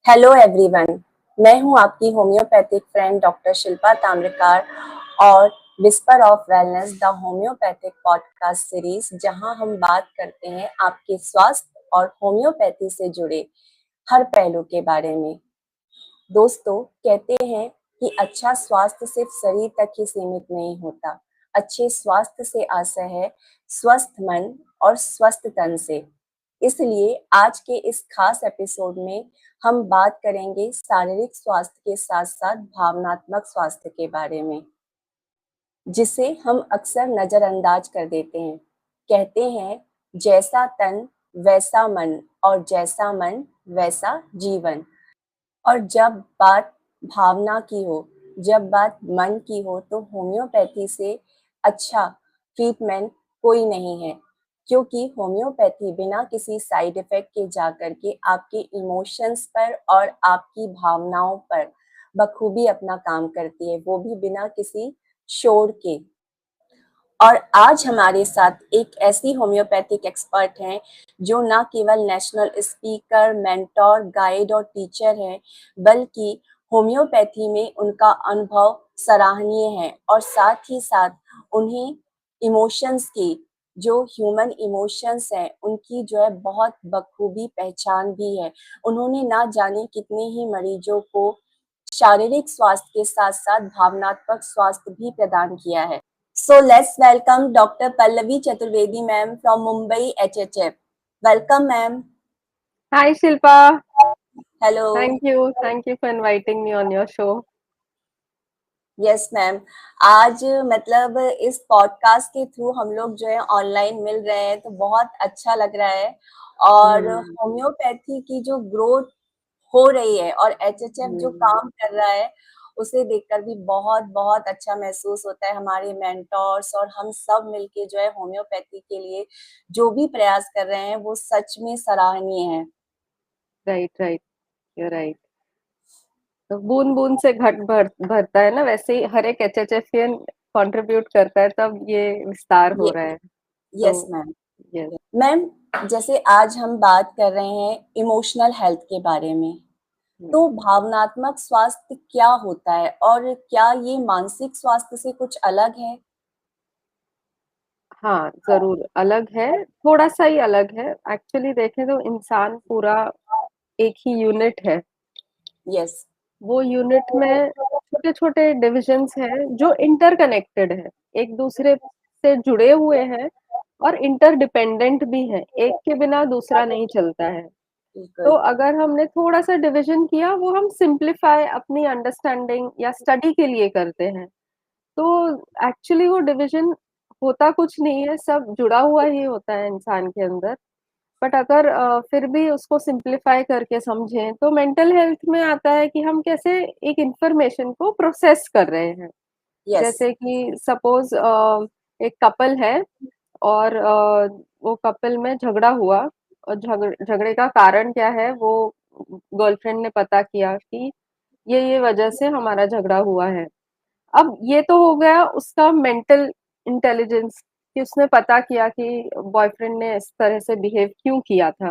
Hello everyone. मैं हूं आपकी homeopathic friend doctor Shilpa Tamrakar और whisper of wellness the homeopathic podcast series, जहां हम बात करते हैं आपके स्वास्थ्य और होम्योपैथी से जुड़े हर पहलू के बारे में। दोस्तों, कहते हैं कि अच्छा स्वास्थ्य सिर्फ शरीर तक ही सीमित नहीं होता। अच्छे स्वास्थ्य से आशय है स्वस्थ मन और स्वस्थ तन से। इसलिए आज के इस खास एपिसोड में हम बात करेंगे शारीरिक स्वास्थ्य के साथ साथ भावनात्मक स्वास्थ्य के बारे में, जिसे हम अक्सर नजरअंदाज कर देते हैं। कहते हैं जैसा तन वैसा मन और जैसा मन वैसा जीवन। और जब बात भावना की हो, जब बात मन की हो, तो होम्योपैथी से अच्छा ट्रीटमेंट कोई नहीं है, क्योंकि होम्योपैथी बिना किसी साइड इफेक्ट के जाकर के आपके इमोशंस पर और आपकी भावनाओं पर बखूबी अपना काम करती है, वो भी बिना किसी शोर के। और आज हमारे साथ एक ऐसी होम्योपैथिक एक्सपर्ट हैं जो न केवल नेशनल स्पीकर, मेंटोर, गाइड और टीचर हैं, बल्कि होम्योपैथी में उनका अनुभव सराहनीय है। और साथ ही साथ उन्हें इमोशंस की, जो ह्यूमन इमोशंस हैं, उनकी जो है बहुत बखूबी पहचान भी है। उन्होंने ना जाने कितने ही मरीजों को शारीरिक स्वास्थ्य के साथ साथ भावनात्मक स्वास्थ्य भी प्रदान किया है। So let's welcome Dr. Pallavi Chaturvedi ma'am from Mumbai HHF. Welcome ma'am. Hi Shilpa, Hello. thank you for inviting me on your show. Yes ma'am. आज मतलब इस पॉडकास्ट के थ्रू हम लोग जो है ऑनलाइन मिल रहे हैं, तो बहुत अच्छा लग रहा है। और हम्म, होम्योपैथी की जो ग्रोथ हो रही है और एचएचएफ जो हम्म, काम कर रहा है, उसे देखकर भी बहुत बहुत अच्छा महसूस होता है। हमारे मेंटोर्स और हम सब मिलके जो है होम्योपैथी के लिए जो भी प्रयास कर रहे हैं, वो सच में सराहनीय है। right, you're right. तो बूंद बूंद से घट भरता है ना, वैसे ही हर एक एचएचएफियन कंट्रीब्यूट करता है, तब ये विस्तार हो ये रहा है। यस तो मैम। यस, मैम, जैसे आज हम बात कर रहे हैं इमोशनल हेल्थ के बारे में, तो भावनात्मक स्वास्थ्य क्या होता है और क्या ये मानसिक स्वास्थ्य से कुछ अलग है? हाँ जरूर अलग है, थोड़ा सा ही अलग है। एक्चुअली देखें तो इंसान पूरा एक ही यूनिट है। यस। वो यूनिट में छोटे छोटे डिविजन्स हैं जो इंटरकनेक्टेड है, एक दूसरे से जुड़े हुए हैं और इंटरडिपेंडेंट भी हैं, एक के बिना दूसरा नहीं चलता है। तो बिल्कुल। अगर हमने थोड़ा सा डिवीजन किया, वो हम सिंप्लीफाई अपनी अंडरस्टैंडिंग या स्टडी के लिए करते हैं। तो एक्चुअली वो डिवीजन होता कुछ नहीं है, सब जुड़ा हुआ ही होता है इंसान के अंदर। बट अगर फिर भी उसको सिंप्लीफाई करके समझें, तो मेंटल हेल्थ में आता है कि हम कैसे एक इंफॉर्मेशन को प्रोसेस कर रहे हैं। यस। जैसे कि सपोज एक कपल है और वो कपल में झगड़ा हुआ, और झगड़े का कारण क्या है, वो गर्लफ्रेंड ने पता किया कि ये वजह से हमारा झगड़ा हुआ है। अब ये तो हो गया उसका मेंटल इंटेलिजेंस, कि उसने पता किया कि बॉयफ्रेंड ने इस तरह से बिहेव क्यों किया था।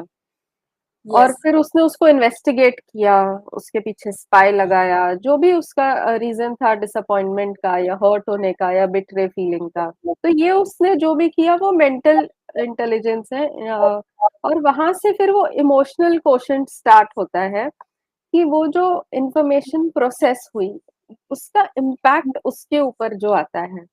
और यस। फिर उसने उसको इन्वेस्टिगेट किया, उसके पीछे स्पाई लगाया, जो भी उसका रीजन था डिसअपॉइंटमेंट का या हर्ट होने का या बिटरे फीलिंग का। तो ये उसने जो भी किया वो मेंटल इंटेलिजेंस है। और वहां से फिर वो इमोशनल क्वोशंट स्टार्ट होता है, कि वो जो इंफॉर्मेशन प्रोसेस हुई, उसका इम्पैक्ट उसके ऊपर जो आता है,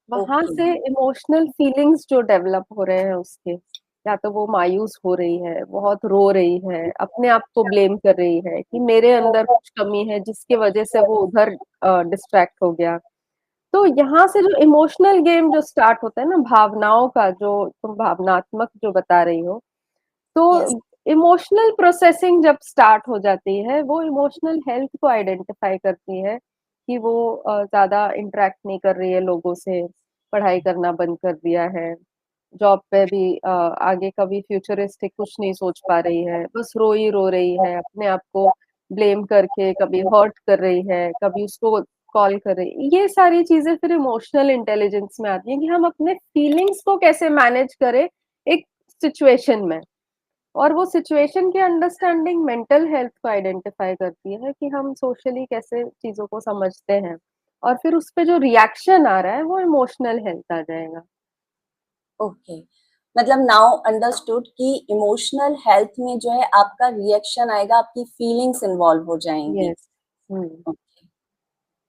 वहां ओके। से इमोशनल फीलिंग्स जो डेवलप हो रहे हैं उसके, या तो वो मायूस हो रही है, बहुत रो रही है, अपने आप को ब्लेम कर रही है कि मेरे अंदर कुछ कमी है जिसकी वजह से वो उधर डिस्ट्रैक्ट हो गया। तो यहाँ से जो इमोशनल गेम जो स्टार्ट होता है ना, भावनाओं का, जो तुम भावनात्मक जो बता रही हो, यस। तो इमोशनल प्रोसेसिंग जब स्टार्ट हो जाती है, वो इमोशनल हेल्थ को आइडेंटिफाई करती है कि वो ज्यादा इंटरेक्ट नहीं कर रही है लोगों से, पढ़ाई करना बंद कर दिया है, जॉब पे भी आगे का भी फ्यूचरिस्टिक कुछ नहीं सोच पा रही है, बस रो ही रो रही है, अपने आप को ब्लेम करके कभी हर्ट कर रही है, कभी उसको कॉल कर रही है। ये सारी चीजें फिर इमोशनल इंटेलिजेंस में आती है, कि हम अपने फीलिंग्स को कैसे मैनेज करें एक सिचुएशन में। और वो सिचुएशन की अंडरस्टैंडिंग मेंटल हेल्थ को आइडेंटिफाई करती है कि हम सोशली कैसे चीज़ों को समझते हैं और फिर उस पे जो रिएक्शन आ रहा है वो इमोशनल हेल्थ आ जाएगा। ओके, मतलब नाउ अंडरस्टूड कि इमोशनल हेल्थ में जो है आपका रिएक्शन आएगा, आपकी फीलिंग्स इन्वॉल्व हो जाएँगी। यस। हुँ। ओके।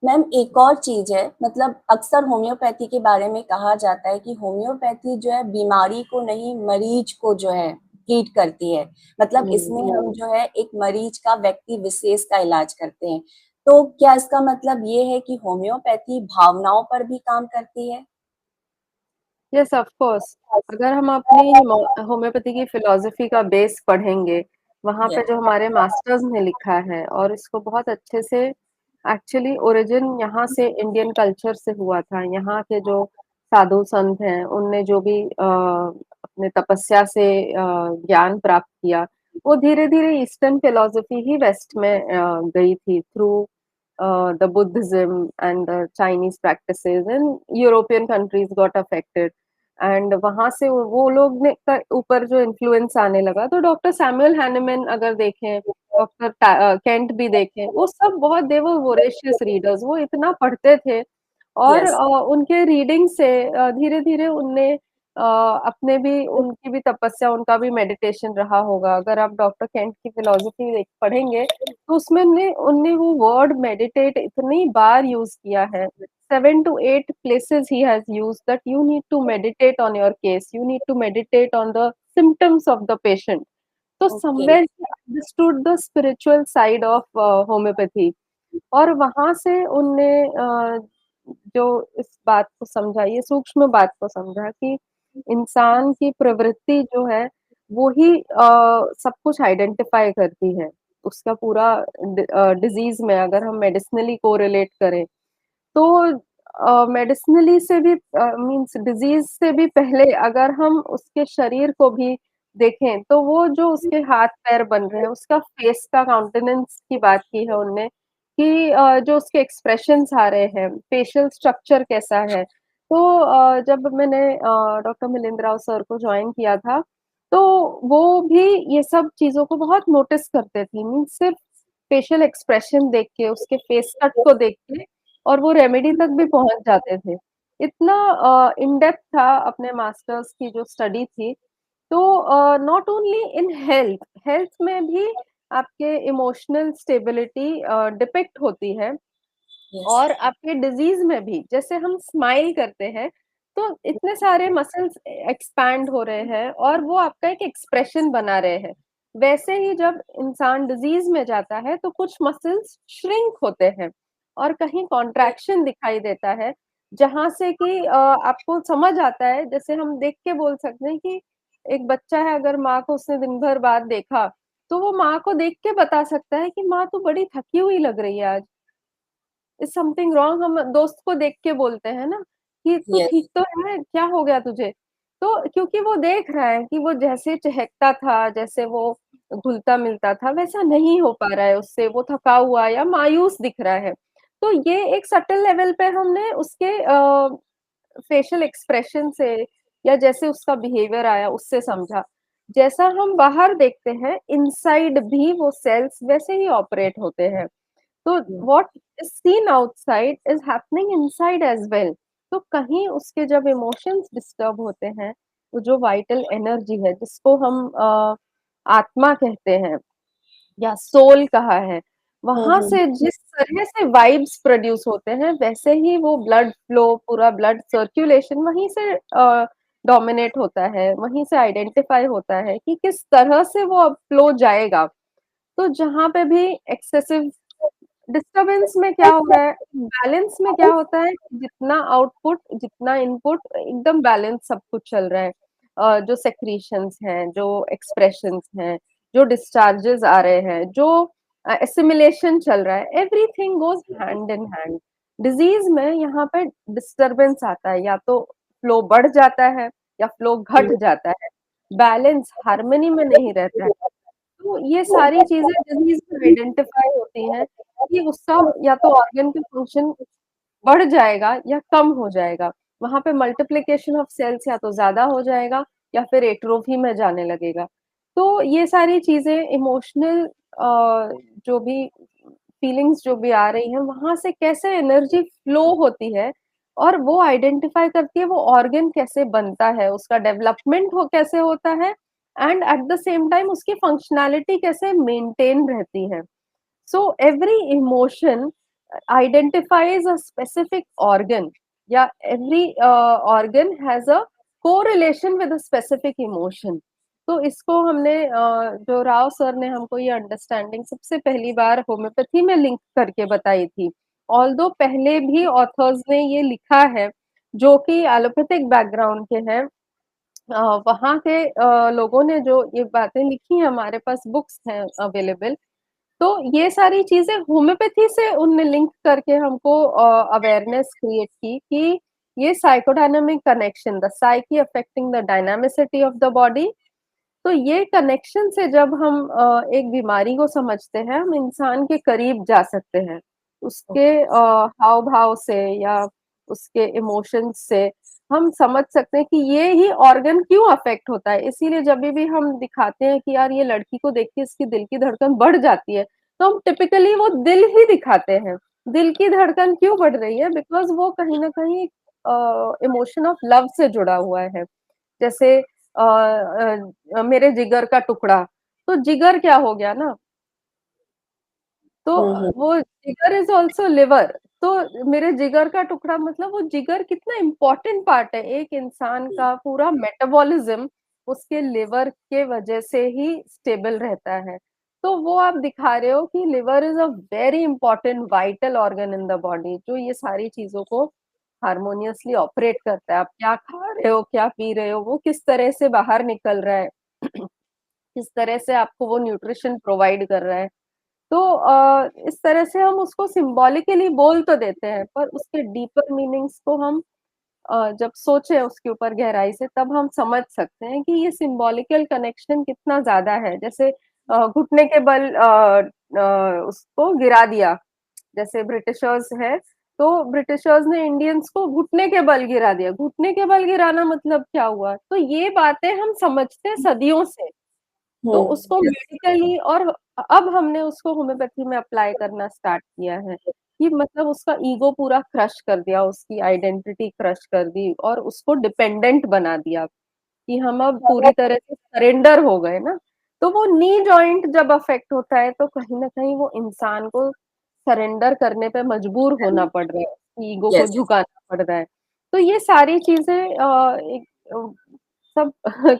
मैम एक और चीज़ है, मतलब अक्सर होम्योपैथी के बारे में कहा जाता है कि होम्योपैथी जो है बीमारी को नहीं, मरीज को जो है ट्रीट करती है। मतलब हुँ। इसमें हम जो है एक मरीज का, व्यक्ति विशेष का इलाज करते हैं। तो क्या इसका मतलब ये है कि होम्योपैथी भावनाओं पर भी काम करती है? Yes, of course. अगर हम अपनी होम्योपैथी की फिलॉसफी का बेस पढ़ेंगे, वहाँ पे यस, जो हमारे मास्टर्स ने लिखा है और इसको बहुत अच्छे से एक्चुअली ओरिजिन यहाँ से इंडियन कल्चर से हुआ था। यहाँ के जो साधु संत हैं, उनने जो भी अपने तपस्या से ज्ञान प्राप्त किया, वो धीरे-धीरे ईस्टर्न फिलॉसफी ही वेस्ट में गई थी through the Buddhism and the Chinese practices and European countries got affected. And वहां से वो लोग ने ऊपर जो इन्फ्लुएंस आने लगा तो डॉक्टर सैमुअल हैनेमैन अगर देखें, डॉक्टर केंट भी देखें, वो सब बहुत दे वर वोरेशियस रीडर्स, वो इतना पढ़ते थे और यस, उनके रीडिंग से धीरे-धीरे उनने अपने भी उनकी भी तपस्या, उनका भी मेडिटेशन रहा होगा। अगर आप डॉक्टर केंट की फिलॉसफी देख पढ़ेंगे, तो उसमें ने उनने वो वर्ड मेडिटेट इतनी बार यूज़ किया है। 7 to 8 places he has used that you need to meditate on your case, you need to meditate on the symptoms of the patient. So okay, somewhere he understood the spiritual side of homeopathy. और वहाँ से उनने जो इस बात को समझा, ये सूक्ष्म बात को समझा कि इंसान की प्रवृत्ति जो है, वो ही सब कुछ आइडेंटिफ़ाई करती है। उसका पूरा डिज़ीज़ में अगर हम मेडिसिनली कोरिलेट करें, तो मेडिसिनली से भी मीन्स डिज़ीज़ से भी पहले अगर हम उसके शरीर को भी देखें, तो वो जो उसके हाथ-पैर बन रहे हैं, उसका फेस का काउंटेनेंस की बात की है उनने कि जो उसके एक्सप्रेशंस आ रहे हैं, फेशियल स्ट्रक्चर कैसा है। तो जब मैंने डॉक्टर मिलिंद राव सर को जॉइन किया था, तो वो भी ये सब चीज़ों को बहुत नोटिस करते थे। मीन्स सिर्फ फेशियल एक्सप्रेशन देख के, उसके फेस कट को देख के और वो रेमेडी तक भी पहुँच जाते थे। इतना इन डेप्थ था अपने मास्टर्स की जो स्टडी थी। तो not only in health, health में भी आपके इमोशनल स्टेबिलिटी डिपिक्ट होती है यस, और आपके डिज़ीज़ में भी, जैसे हम स्माइल करते हैं, तो इतने सारे मसल्स एक्सपैंड हो रहे हैं और वो आपका एक एक्सप्रेशन बना रहे हैं। वैसे ही जब इंसान डिज़ीज़ में जाता है, तो कुछ मसल्स श्रिंक होते हैं और कहीं कॉन्ट्रैक्शन दिखाई देता है, जहाँ से कि आपको समझ आता है, जैसे हम देख के बोल सकते हैं कि एक बच्चा है, अगर माँ को उसने दिन भर बाद देखा, तो वो माँ को देख के बता सकता है कि माँ तू बड़ी थकी हुई लग रही है आज। इज़ समथिंग रॉन्ग, हम दोस्त को देख के बोलते हैं ना कि तू यस, ठीक तो है? क्या हो गया तुझे? तो क्योंकि वो देख रहा है कि वो जैसे चहकता था, जैसे वो घुलता-मिलता था, वैसा नहीं हो पा रहा है उससे, वो थका हुआ या मायूस दिख रहा है। तो ये एक सटल लेवल पे हमने उसके फेशियल एक्सप्रेशन से या जैसे उसका बिहेवियर आया उससे समझा। जैसा हम बाहर देखते हैं, इनसाइड भी वो सेल्स वैसे ही ऑपरेट होते हैं। तो what is scene outside is happening inside as well. तो कहीं उसके जब इमोशंस डिस्टर्ब होते हैं, तो जो वाइटल एनर्जी है जिसको हम आत्मा कहते हैं या सोल कहा है, हुँ, वहाँ हुँ, से जिस तरह से वाइब्स प्रोड्यूस होते हैं, वैसे ही वो ब्लड फ्लो, पूरा ब्लड सर्कुलेशन वहीं से डोमिनेट होता है, वहीं से आइडेंटिफ़ाई होता है कि किस तरह से वो अब फ्लो जाएगा। तो जहाँ पे भी एक्सेसिव डिस्टर्बेंस में क्या हो रहा है, बैलेंस में क्या होता है, जितना आउटपुट, जितना इनपुट एकदम बैलेंस सब कुछ चल रहा है। जो सेक्रीशंस हैं, जो एक्सप्रेशंस हैं, जो डिस्चार्जेस आ रहे हैं, जो एसिमिलेशन चल रहा है, everything goes hand in hand. Disease में यहाँ पे डिस्टर्बेंस आता है, या तो फ्लो बढ़ जाता है या फ्लो घट जाता है। बैलेंस हार्मनी में नहीं रहता है। तो ये सारी चीज़ें डिज़ीज़ में आइडेंटिफ़ाई होती हैं कि उसका या तो ऑर्गन का फंक्शन बढ़ जाएगा या कम हो जाएगा। वहाँ पे मल्टिप्लिकेशन ऑफ सेल्स या तो ज़्यादा हो जाएगा या फिर एट्रोफी में जाने लगेगा। तो ये सारी चीज़ें इमोशनल जो भी फीलिंग्स जो भी आ रही हैं, वहाँ से कैसे एनर्जी फ्लो होती है और वो आइडेंटिफ़ाई करती है वो ऑर्गन कैसे बनता है, उसका डेवलपमेंट हो कैसे होता है and at the same time उसकी फंक्शनैलिटी कैसे मेंटेन रहती है। So every emotion identifies a specific organ. Yeah, every organ has a correlation with a specific emotion. तो इसको हमने जो राव सर ने हमको ये अंडरस्टैंडिंग सबसे पहली बार होम्योपैथी में लिंक करके बताई थी। ऑल्दो पहले भी ऑथर्स ने ये लिखा है, जो कि एलोपैथिक बैकग्राउंड के हैं। वहाँ के लोगों ने जो ये बातें लिखी हैं, हमारे पास बुक्स हैं अवेलेबल। तो ये सारी चीज़ें होम्योपैथी से उनने लिंक करके हमको अवेयरनेस क्रिएट की कि ये psychodynamic connection, the psyche affecting the dynamicity of the body. तो ये कनेक्शन से जब हम एक बीमारी को समझते हैं, हम इंसान के करीब जा सकते हैं। उसके हाव-भाव से या उसके इमोशंस से हम समझ सकते हैं कि ये ही ऑर्गन क्यों अफ़ेक्ट होता है। इसीलिए जभी भी हम दिखाते हैं कि यार ये लड़की को देख के इसकी दिल की धड़कन बढ़ जाती है, तो हम टिपिकली वो दिल ही दिखाते हैं। दिल की धड़कन क्यों बढ़ रही है? बिकॉज़ वो कहीं न कहीं इमोशन ऑफ लव से जुड़ा हुआ है। जैसे मेरे जिगर का टुकड़ा, तो जिगर क्या हो गया ना, तो हम्म। वो जिगर इज़ ऑल्सो लिवर। तो मेरे जिगर का टुकड़ा मतलब वो जिगर कितना इम्पोर्टेंट पार्ट है, एक इंसान का पूरा मेटाबॉलिज़्म उसके लिवर के वजह से ही स्टेबल रहता है। तो वो आप दिखा रहे हो कि liver is a very important vital organ in the body, जो ये सारी चीज़ों को हार्मोनियसली ऑपरेट करता है। आप क्या खा रहे हो, क्या पी रहे हो, वो किस तरह से बाहर निकल रहा है, किस तरह से आपको वो न्यूट्रिशन प्रोवाइड कर रहा है। तो इस तरह से हम उसको सिम्बॉलिकली बोल तो देते हैं, पर उसके डीपर मीनिंग्स को हम जब सोचे उसके ऊपर गहराई से, तब हम समझ सकते हैं कि ये सिम्बॉलिकल कनेक्शन कितना ज़्यादा है। जैसे घुटने के बल उसको गिरा दिया, जैसे ब्रिटिशर्स हैं, तो ब्रिटिशर्स ने इंडियंस को घुटने के बल गिरा दिया। घुटने के बल गिराना मतलब क्या हुआ? तो ये बातें हम समझते हैं सदियों से। तो उसको हम्म। मेडिकली और अब हमने उसको होम्योपैथी में अप्लाई करना स्टार्ट किया है, कि मतलब उसका ईगो पूरा क्रश कर दिया, उसकी आइडेंटिटी क्रश कर दी और उसको डिपेंडेंट बना दिया, कि हम अब पूरी तरह से सरेंडर हो गए ना। तो वो नी जॉइंट जब अफेक्ट होता है, तो कहीं न कहीं वो इंसान को सरेंडर करने पे मजबूर होना पड़ रहा है, ईगो को यस। झुकाना पड़ रहा है। तो ये सारी चीज़ें एक सब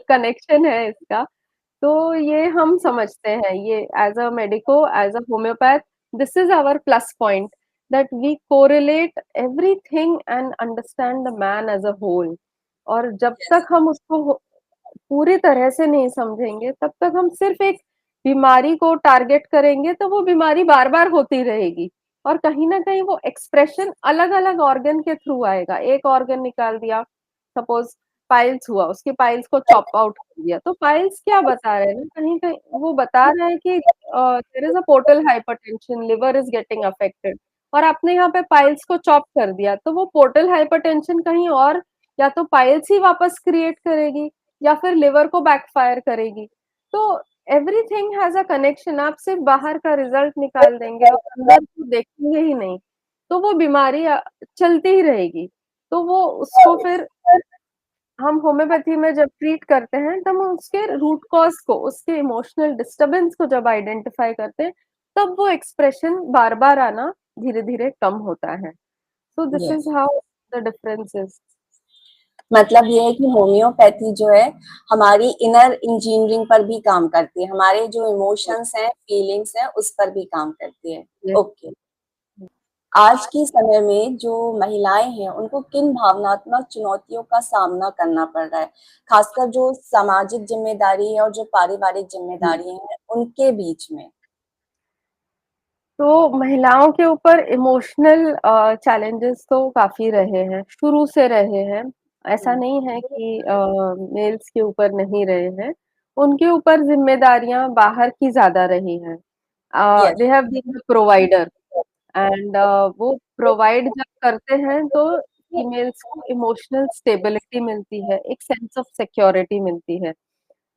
कनेक्शन है इसका। तो ये हम समझते हैं, ये as a medico, as a homeopath, this is our plus point that we correlate everything and understand the man as a whole. और जब तक हम उसको पूरी तरह से नहीं समझेंगे, तब तक हम सिर्फ़ एक बीमारी को टारगेट करेंगे, तो वो बीमारी बार-बार होती रहेगी और कहीं न कहीं वो एक्सप्रेशन अलग-अलग ऑर्गन के थ्रू आएगा। एक ऑर्गन निकाल दिया, सपोज़ पाइल्स हुआ, उसके पाइल्स को चॉप आउट कर दिया, तो पाइल्स क्या बता रहे हैं ना, कहीं-कहीं वो बता रहा है कि there is a portal hypertension, liver is getting affected और आपने यहाँ पे पाइल्स को चॉप कर दिया, तो वो पोर्टल हाइपरटेंशन कहीं और या तो पाइल्स ही वापस क्रिएट करेगी या फिर लिवर को बैकफायर करेगी। तो एवरीथिंग हैज़ अ कनेक्शन। आप सिर्फ़ बाहर का रिज़ल्ट निकाल देंगे और अंदर को देखेंगे ही नहीं, तो वो बीमारी चलती ही रहेगी। तो वो उसको फिर हम होम्योपैथी में जब ट्रीट करते हैं, तब हम उसके रूट कॉज़ को, उसके इमोशनल डिस्टर्बेंस को जब आइडेंटिफ़ाई करते हैं, तब वो एक्सप्रेशन बार-बार आना धीरे-धीरे कम होता है। So this yes, is how the difference is. मतलब ये है कि होम्योपैथी जो है हमारी इनर इंजीनियरिंग पर भी काम करती है, हमारे जो इमोशंस हैं, फीलिंग्स हैं, उस पर भी काम करती है। यस। ओके। आज के समय में जो महिलाएं हैं उनको किन भावनात्मक चुनौतियों का सामना करना पड़ रहा है, खासकर जो सामाजिक जिम्मेदारी है और जो पारिवारिक जिम्मेदारी है उनके बीच में? तो महिलाओं के ऊपर इमोशनल चैलेंजेस तो काफ़ी रहे हैं, शुरू से रहे हैं। ऐसा नहीं है कि मेल्स के ऊपर नहीं रहे हैं, उनके ऊपर ज़िम्मेदारियाँ बाहर की ज़्यादा रही हैं। Yes. They have been the provider and वो प्रोवाइड जब करते हैं तो फीमेल्स को इमोशनल स्टेबिलिटी मिलती है, एक सेंस ऑफ सिक्योरिटी मिलती है।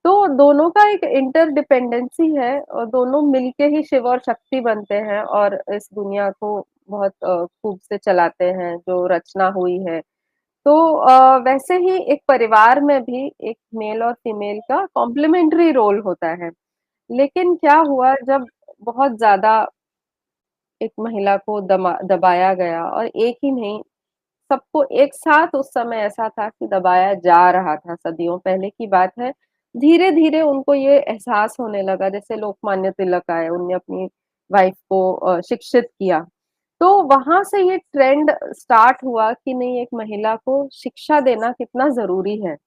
तो दोनों का एक इंटरडिपेंडेंसी है और दोनों मिलके ही शिव और शक्ति बनते हैं और इस दुनिया को बहुत खूब से चलाते हैं, जो रचना हुई है। तो वैसे ही एक परिवार में भी एक मेल और फीमेल का कॉम्प्लीमेंट्री रोल होता है। लेकिन क्या हुआ जब बहुत ज़्यादा एक महिला को दबाया गया और एक ही नहीं, सबको एक साथ उस समय ऐसा था कि दबाया जा रहा था, सदियों पहले की बात है। धीरे-धीरे उनको ये एहसास होने लगा, जैसे लोकमान्य तिलक आए, उनने अपनी वाइफ को शिक्षित किया। तो वहाँ से ये ट्रेंड स्टार्ट हुआ कि नहीं, एक महिला को शिक्षा देना कितना ज़रूरी है।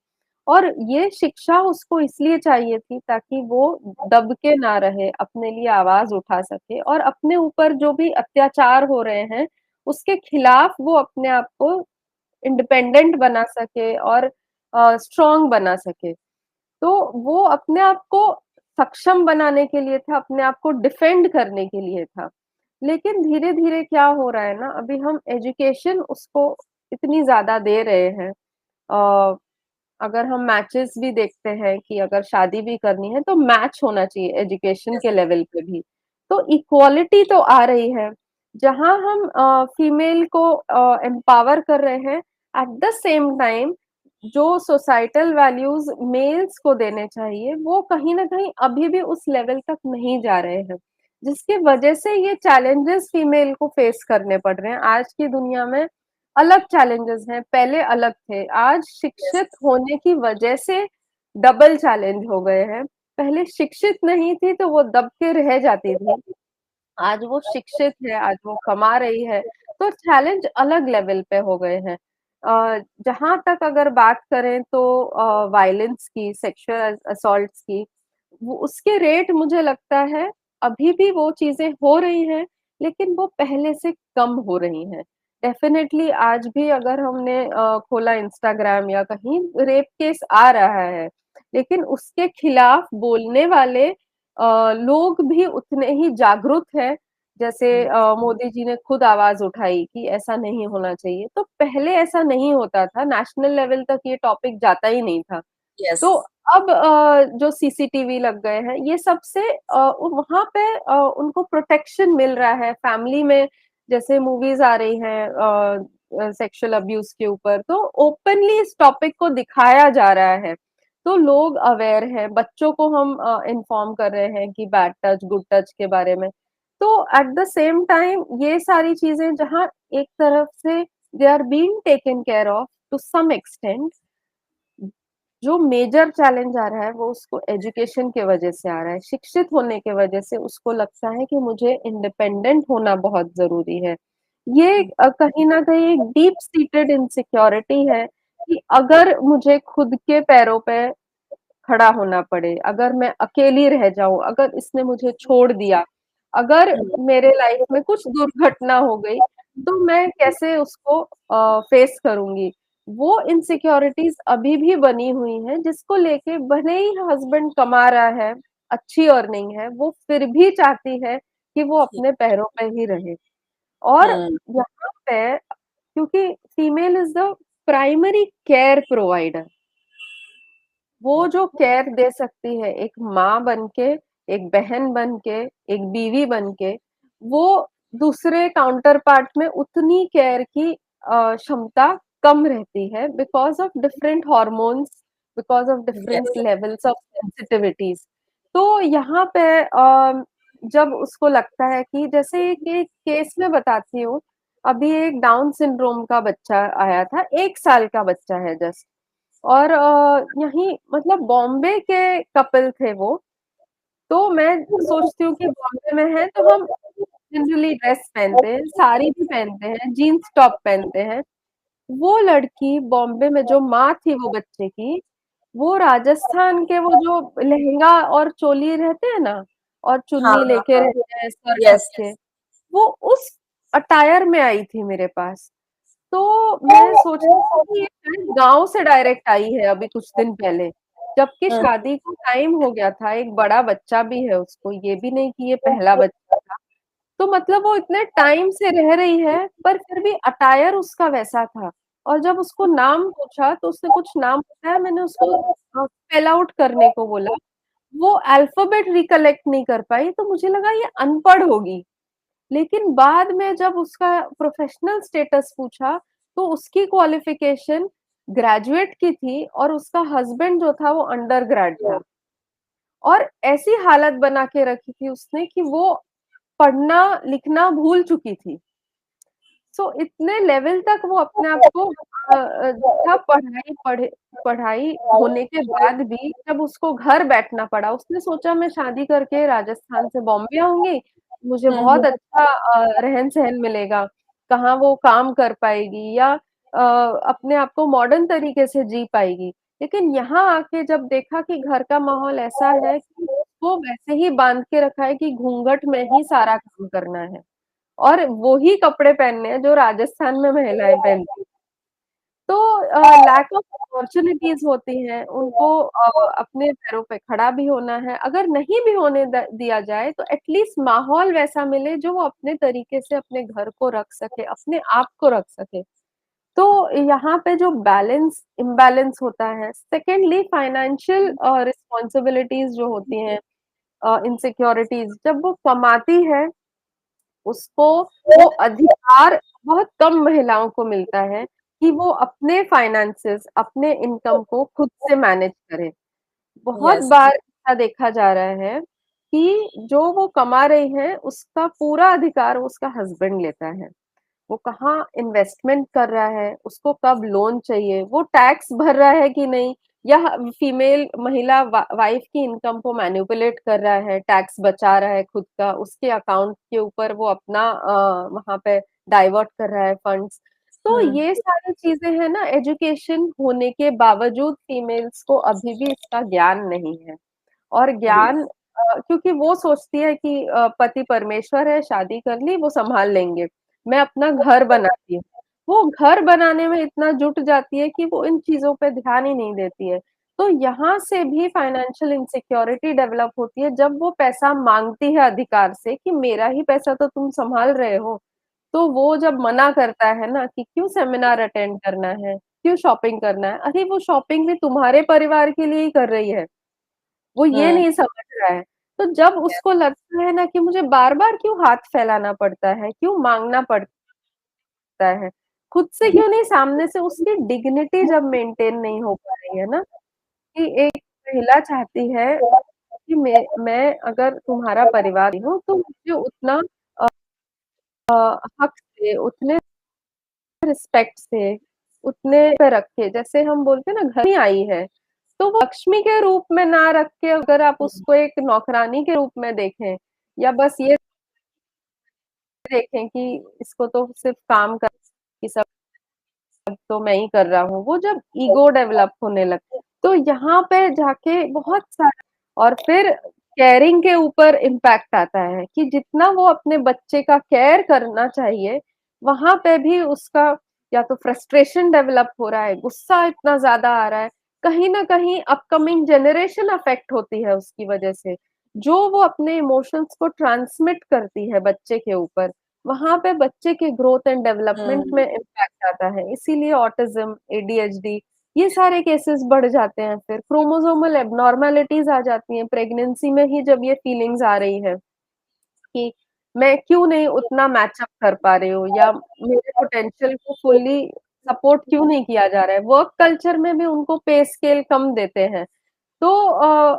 और ये शिक्षा उसको इसलिए चाहिए थी ताकि वो दब के ना रहे, अपने लिए आवाज़ उठा सके और अपने ऊपर जो भी अत्याचार हो रहे हैं, उसके खिलाफ वो अपने आप को इंडिपेंडेंट बना सके और स्ट्रॉन्ग बना सके। तो वो अपने आप को सक्षम बनाने के लिए था, अपने आप को डिफेंड करने के लिए था। लेकिन धीरे-धीरे क्या हो रहा है ना, अभी हम एजुकेशन उसको इतनी ज़्यादा दे रहे हैं। अ, अगर हम मैचेस भी देखते हैं कि अगर शादी भी करनी है तो मैच होना चाहिए एजुकेशन के लेवल पे भी। तो इक्वालिटी तो आ रही है। जहाँ हम फीमेल को एम्पावर कर रहे हैं, एट द सेम टाइम जो सोसाइटल वैल्यूज़ मेल्स को देने चाहिए, वो कहीं न कहीं अभी भी उस लेवल तक नहीं जा रहे हैं। जिसकी वजह से ये चैलेंजेस फीमेल को फेस करने पड़ रहे हैं। आज की दुनिया में अलग चैलेंजेस हैं, पहले अलग थे। आज शिक्षित यस, होने की वजह से डबल चैलेंज हो गए हैं। पहले शिक्षित नहीं थी तो वो दब के रह जाती थी। आज वो शिक्षित है, आज वो कमा रही है, तो चैलेंज अलग लेवल पे हो गए हैं। जहाँ तक अगर बात करें तो वायलेंस की, सेक्सुअल असॉल्ट्स की, वो उसके रेट मुझे लगता है अभी भी वो चीज़ें हो रही हैं, लेकिन वो पहले से कम हो रही हैं। डेफ़िनेटली आज भी अगर हमने खोला इंस्टाग्राम या कहीं रेप केस आ रहा है, लेकिन उसके खिलाफ बोलने वाले लोग भी उतने ही जागरूक हैं, जैसे मोदी जी ने खुद आवाज़ उठाई कि ऐसा नहीं होना चाहिए। तो पहले ऐसा नहीं होता था, नेशनल लेवल तक ये टॉपिक जाता ही नहीं था। यस, तो अब जो सीसीटीवी लग गए हैं, ये सब से वहाँ पे उनको प्रोटेक्शन मिल रहा है। फैमिली में जैसे मूवीज़ आ रही हैं सेक्सुअल अब्यूज़ के ऊपर, तो ओपनली इस टॉपिक को दिखाया जा रहा है। तो लोग अवेयर हैं, बच्चों को हम इन्फॉर्म कर रहे हैं कि बैड टच, गुड टच के बारे में। तो एट द सेम टाइम ये सारी चीज़ें जहाँ एक तरफ से they are being taken care of to some extent, जो मेजर चैलेंज आ रहा है वो उसको एजुकेशन के वजह से आ रहा है। शिक्षित होने के वजह से उसको लगता है कि मुझे इंडिपेंडेंट होना बहुत ज़रूरी है। ये कहीं न कहीं एक डीप सीटेड इनसिक्योरिटी है कि अगर मुझे खुद के पैरों पे खड़ा होना पड़े, अगर मैं अकेली रह जाऊँ, अगर इसने मुझे छोड़ दिया, अगर हुँ, मेरे लाइफ में कुछ दुर्घटना हो गई, तो मैं कैसे उसको फेस करूँगी? वो इनसिक्योरिटीज़ अभी भी बनी हुई हैं, जिसको लेके भले ही हस्बैंड कमा रहा है, अच्छी अर्निंग है, वो फिर भी चाहती है कि वो अपने पैरों पे ही रहे। और हुँ, यहाँ पे क्योंकि female is the primary care provider, वो जो केयर दे सकती है एक माँ बन के, एक बहन बन के, एक बीवी बन के, वो दूसरे काउंटर पार्ट में उतनी केयर की क्षमता कम रहती है because of different hormones, because of different yes, levels of sensitivities. तो यहाँ पे जब उसको लगता है कि जैसे एक एक केस में बताती हूँ, अभी एक डाउन सिंड्रोम का बच्चा आया था, 1 साल का बच्चा है जस्ट। और यहीं मतलब बॉम्बे के कपल थे वो, तो मैं सोचती हूँ कि बॉम्बे में है तो हम जनरली ड्रेस पहनते हैं, साड़ी भी पहनते हैं, जीन्स टॉप पहनते हैं। वो लड़की बॉम्बे में जो माँ थी वो बच्चे की, वो राजस्थान के वो जो लहंगा और चोली रहते हैं ना और हाँ, चुन्नी हाँ, लेके हाँ, रहते हैं सर ढक यस, के, यस। वो उस अटायर में आई थी मेरे पास। तो मैं सोच रही थी कि ये शायद गाँव से डायरेक्ट आई है अभी कुछ दिन पहले, जबकि हुँ, शादी को टाइम हो गया था, एक बड़ा बच्चा भी है उसको, ये भी नहीं कि ये पहला बच्चा था। तो मतलब वो इतने टाइम से रह रही है, पर फिर भी अटायर उसका वैसा था। और जब उसको नाम पूछा तो उसने कुछ नाम बताया, मैंने उसको स्पेल आउट करने को बोला, वो अल्फाबेट रिकलेक्ट नहीं कर पाई, तो मुझे लगा ये अनपढ़ होगी। लेकिन बाद में जब उसका प्रोफेशनल स्टेटस पूछा, तो उसकी क्वालिफिकेशन ग्रेजुएट की थी और उसका हस्बैंड जो था वो अंडर ग्रेड था। और ऐसी हालत बना के रखी थी उसने कि वो पढ़ना लिखना भूल चुकी थी। सो इतने लेवल तक वो अपने आप को था, पढ़ाई होने के बाद भी जब उसको घर बैठना पड़ा, उसने सोचा मैं शादी करके राजस्थान से बॉम्बे आऊँगी, मुझे बहुत हम्म। अच्छा रहन-सहन मिलेगा, कहाँ वो काम कर पाएगी या अपने आप को मॉडर्न तरीके से जी पाएगी। लेकिन यहाँ आके जब देखा कि घर का माहौल ऐसा है कि वो वैसे ही बाँध के रखा है कि घूँघट में ही सारा काम करना है। और वो ही कपड़े पहनने हैं जो राजस्थान में महिलाएँ पहनती हैं। तो लैक ऑफ अपॉर्च्युनिटीज़ होती हैं, उनको अपने पैरों पे खड़ा भी होना है, अगर नहीं भी होने दिया जाए तो एट लीस्ट माहौल वैसा मिले जो वो अपने तरीके से अपने घर को रख सके, अपने आप को रख सके। तो यहाँ पे जो इम्बैलेंस होता है, सेकेंडली फाइनेंशियल रिस्पॉन्सिबिलिटीज़ जो होती हैं, इनसिक्योरिटीज़ जब वो कमाती है उसको वो अधिकार बहुत कम महिलाओं को मिलता है कि वो अपने फाइनेंसेस, अपने इनकम को खुद से मैनेज करें। बहुत यस। बार ऐसा देखा जा रहा है कि जो वो कमा रही हैं, उसका पूरा अधिकार उसका हस्बैंड लेता है। वो कहाँ इन्वेस्टमेंट कर रहा है, उसको कब लोन चाहिए, वो टैक्स भर रहा है कि नहीं, या फीमेल महिला वाइफ की इनकम को मैनिपुलेट कर रहा है, टैक्स बचा रहा है खुद का, उसके अकाउंट के ऊपर वो अपना वहाँ पे डाइवर्ट कर रहा है फंड्स। तो हुँ, ये सारी चीजें हैं ना, एजुकेशन होने के बावजूद फीमेल्स को अभी भी इसका ज्ञान नहीं है। और जी। ज्ञान क्योंकि वो सोचती है कि पति परमेश्वर है, शादी कर ली, वो सँभाल लेंगे। मैं अपना घर बनाती हूँ। वो घर बनाने में इतना जुट जाती है कि वो इन चीज़ों पे ध्यान ही नहीं देती है। तो यहाँ से भी फाइनेंशियल इनसिक्योरिटी डेवलप होती है जब वो पैसा माँगती है अधिकार से कि मेरा ही पैसा तो तुम सँभाल रहे हो। तो वो जब मना करता है ना कि क्यों सेमिनार अटेंड करना है, क्यों शॉपिंग करना है, अरे वो शॉपिंग भी तुम्हारे परिवार के लिए ही कर रही है। वो ये हुँ, नहीं समझ रहा है। तो जब उसको लगता है ना कि मुझे बार-बार क्यों हाथ फैलाना पड़ता है, क्यों माँगना पड़ता है, खुद से क्यों नहीं, सामने से उसकी डिग्निटी जब मेंटेन नहीं हो पा रही है ना, कि एक महिला चाहती है कि मैं अगर तुम्हारा परिवार हूँ, तो मुझे उतना हक से, उतने रिस्पेक्ट से, उतने पे रखे, जैसे हम बोलते हैं ना घर में आई है, तो वो लक्ष्मी के रूप में ना रख के अगर आप हुँ, उसको एक नौकरानी के रूप में देखें या बस ये देखें कि इसको तो सिर्फ काम कर कि सब तो मैं ही कर रहा हूँ, वो जब ईगो डेवलप होने लगता है, तो यहाँ पे जाके बहुत सारा और फिर केयरिंग के ऊपर इम्पैक्ट आता है कि जितना वो अपने बच्चे का केयर करना चाहिए, वहाँ पे भी उसका या तो फ्रस्ट्रेशन डेवलप हो रहा है, गुस्सा इतना ज़्यादा आ रहा है, कहीं न कहीं अपकमिंग जनरेशन अफेक्ट होती है उसकी वजह से, जो वो अपने इमोशंस को ट्रांसमिट करती है बच्चे के ऊपर। वहाँ पे बच्चे के ग्रोथ एंड डेवलपमेंट हुँ, में इम्पैक्ट आता है। इसीलिए ऑटिज़्म, एडीएचडी ये सारे केसेस बढ़ जाते हैं फिर। क्रोमोसोमल एब्नॉर्मैलिटीज़ आ जाती हैं प्रेगनेंसी में ही जब ये फीलिंग्स आ रही है कि मैं क्यों नहीं उतना मैच अप कर पा रही हूँ या मेरे पोटेंशियल को फुल्ली सपोर्ट क्यों नहीं किया जा रहा है। वर्क कल्चर में भी उनको पे स्केल कम देते हैं। तो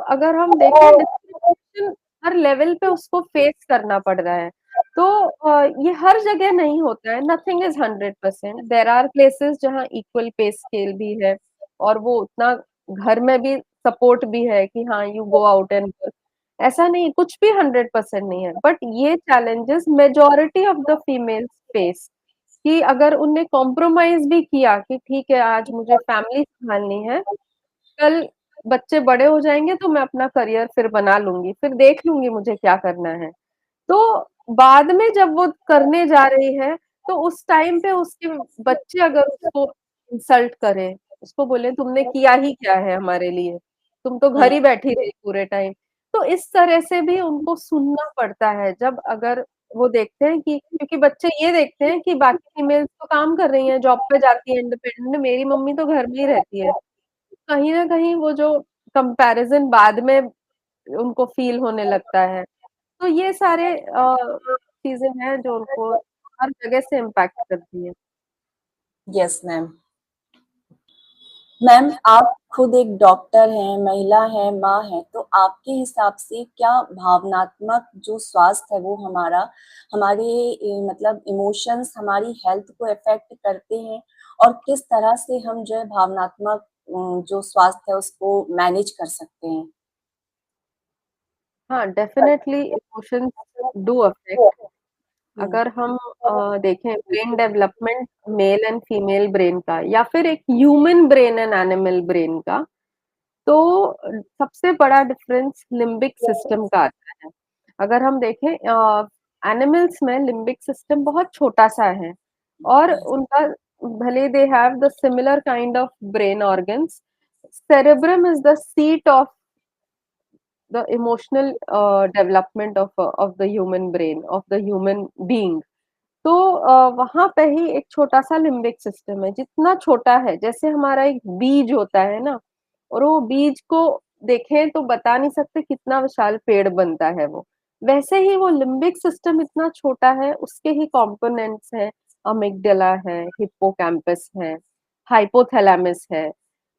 अगर हम देखें डिस्क्रिमिनेशन हर लेवल पे उसको फेस करना पड़ रहा है। तो ये हर जगह नहीं होता है, nothing is 100%। There are places जहाँ इक्वल पे स्केल भी है और वो उतना घर में भी सपोर्ट भी है कि हाँ, you go out and work. ऐसा नहीं, कुछ भी 100% नहीं है। बट ये challenges majority of the females face कि अगर उनने कॉम्प्रोमाइज़ भी किया कि ठीक है, आज मुझे फैमिली सँभालनी है, कल बच्चे बड़े हो जाएँगे तो मैं अपना करियर फिर बना लूँगी, फिर देख लूँगी मुझे क्या करना है। तो बाद में जब वो करने जा रही है, तो उस टाइम पे उसके बच्चे अगर उसको इंसल्ट करें, उसको बोले तुमने किया ही क्या है हमारे लिए? तुम तो हुँ, घर ही बैठी रही पूरे टाइम। तो इस तरह से भी उनको सुनना पड़ता है जब अगर वो देखते हैं कि क्योंकि बच्चे ये देखते हैं कि बाकी फीमेल्स तो काम कर रही हैं, जॉब पे जाती हैं इंडिपेंडेंट, मेरी मम्मी तो घर में ही रहती है। कहीं न कहीं वो जो कंपैरिज़न बाद में उनको फ़ील होने लगता है। तो ये सारे चीज़ें हैं जो उनको हर जगह से इम्पैक्ट करती हैं। Yes ma'am. मैम, आप खुद एक डॉक्टर हैं, महिला हैं, माँ हैं, तो आपके हिसाब से क्या भावनात्मक जो स्वास्थ्य है वो हमारा हमारे मतलब इमोशंस हमारी हेल्थ को अफेक्ट करते हैं, और किस तरह से हम जो है भावनात्मक जो स्वास्थ्य है उसको मैनेज कर सकते हैं? हाँ, डेफ़िनेटली इमोशंस डू अफ़ेक्ट। हुँ, अगर हम देखें brain development male and female brain का या फिर एक human brain and animal brain का, तो सबसे बड़ा डिफरेंस लिम्बिक सिस्टम का आता है। अगर हम देखें एनिमल्स में लिम्बिक सिस्टम बहुत छोटा-सा है और यस, उनका भले they have the similar kind of brain organs, cerebrum is the seat of the emotional development of the human brain, of the human being. तो वहाँ पे ही एक छोटा-सा लिम्बिक सिस्टम है, जितना छोटा है, जैसे हमारा एक बीज होता है ना, और वो बीज को देखें तो बता नहीं सकते कितना विशाल पेड़ बनता है वो। वैसे ही वो लिम्बिक सिस्टम इतना छोटा है, उसके ही कंपोनेंट्स हैं, अमिग्डाला है, हिप्पोकैम्पस है, हाइपोथैलेमस है,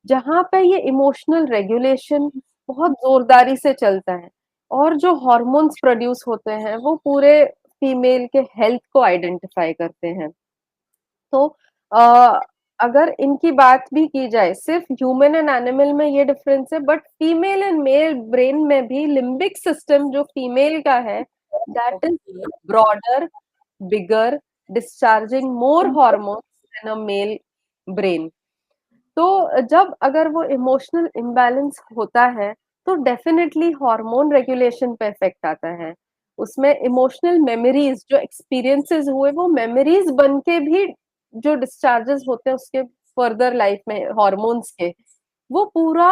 जहाँ पे ये इमोशनल रेगुलेशन बहुत ज़ोरदारी से चलता है और जो हार्मोन्स प्रोड्यूस होते हैं, वो पूरे फीमेल के हेल्थ को आइडेंटिफाई करते हैं। तो अ, अगर इनकी बात भी की जाए, सिर्फ ह्यूमन एंड एनिमल में ये डिफरेंस है, but female and male brain में भी लिम्बिक सिस्टम जो फीमेल का है, that is okay, broader, bigger, discharging more hormones than a male brain. तो जब अगर वो इमोशनल इम्बैलेंस होता है, तो डेफिनिटली हार्मोन रेगुलेशन पे इफेक्ट आता है। उसमें इमोशनल मेमोरीज जो एक्सपीरियंसेस हुए, वो मेमोरीज बन के भी जो डिस्चार्जेस होते हैं उसके फर्दर लाइफ में हार्मोन्स के, वो पूरा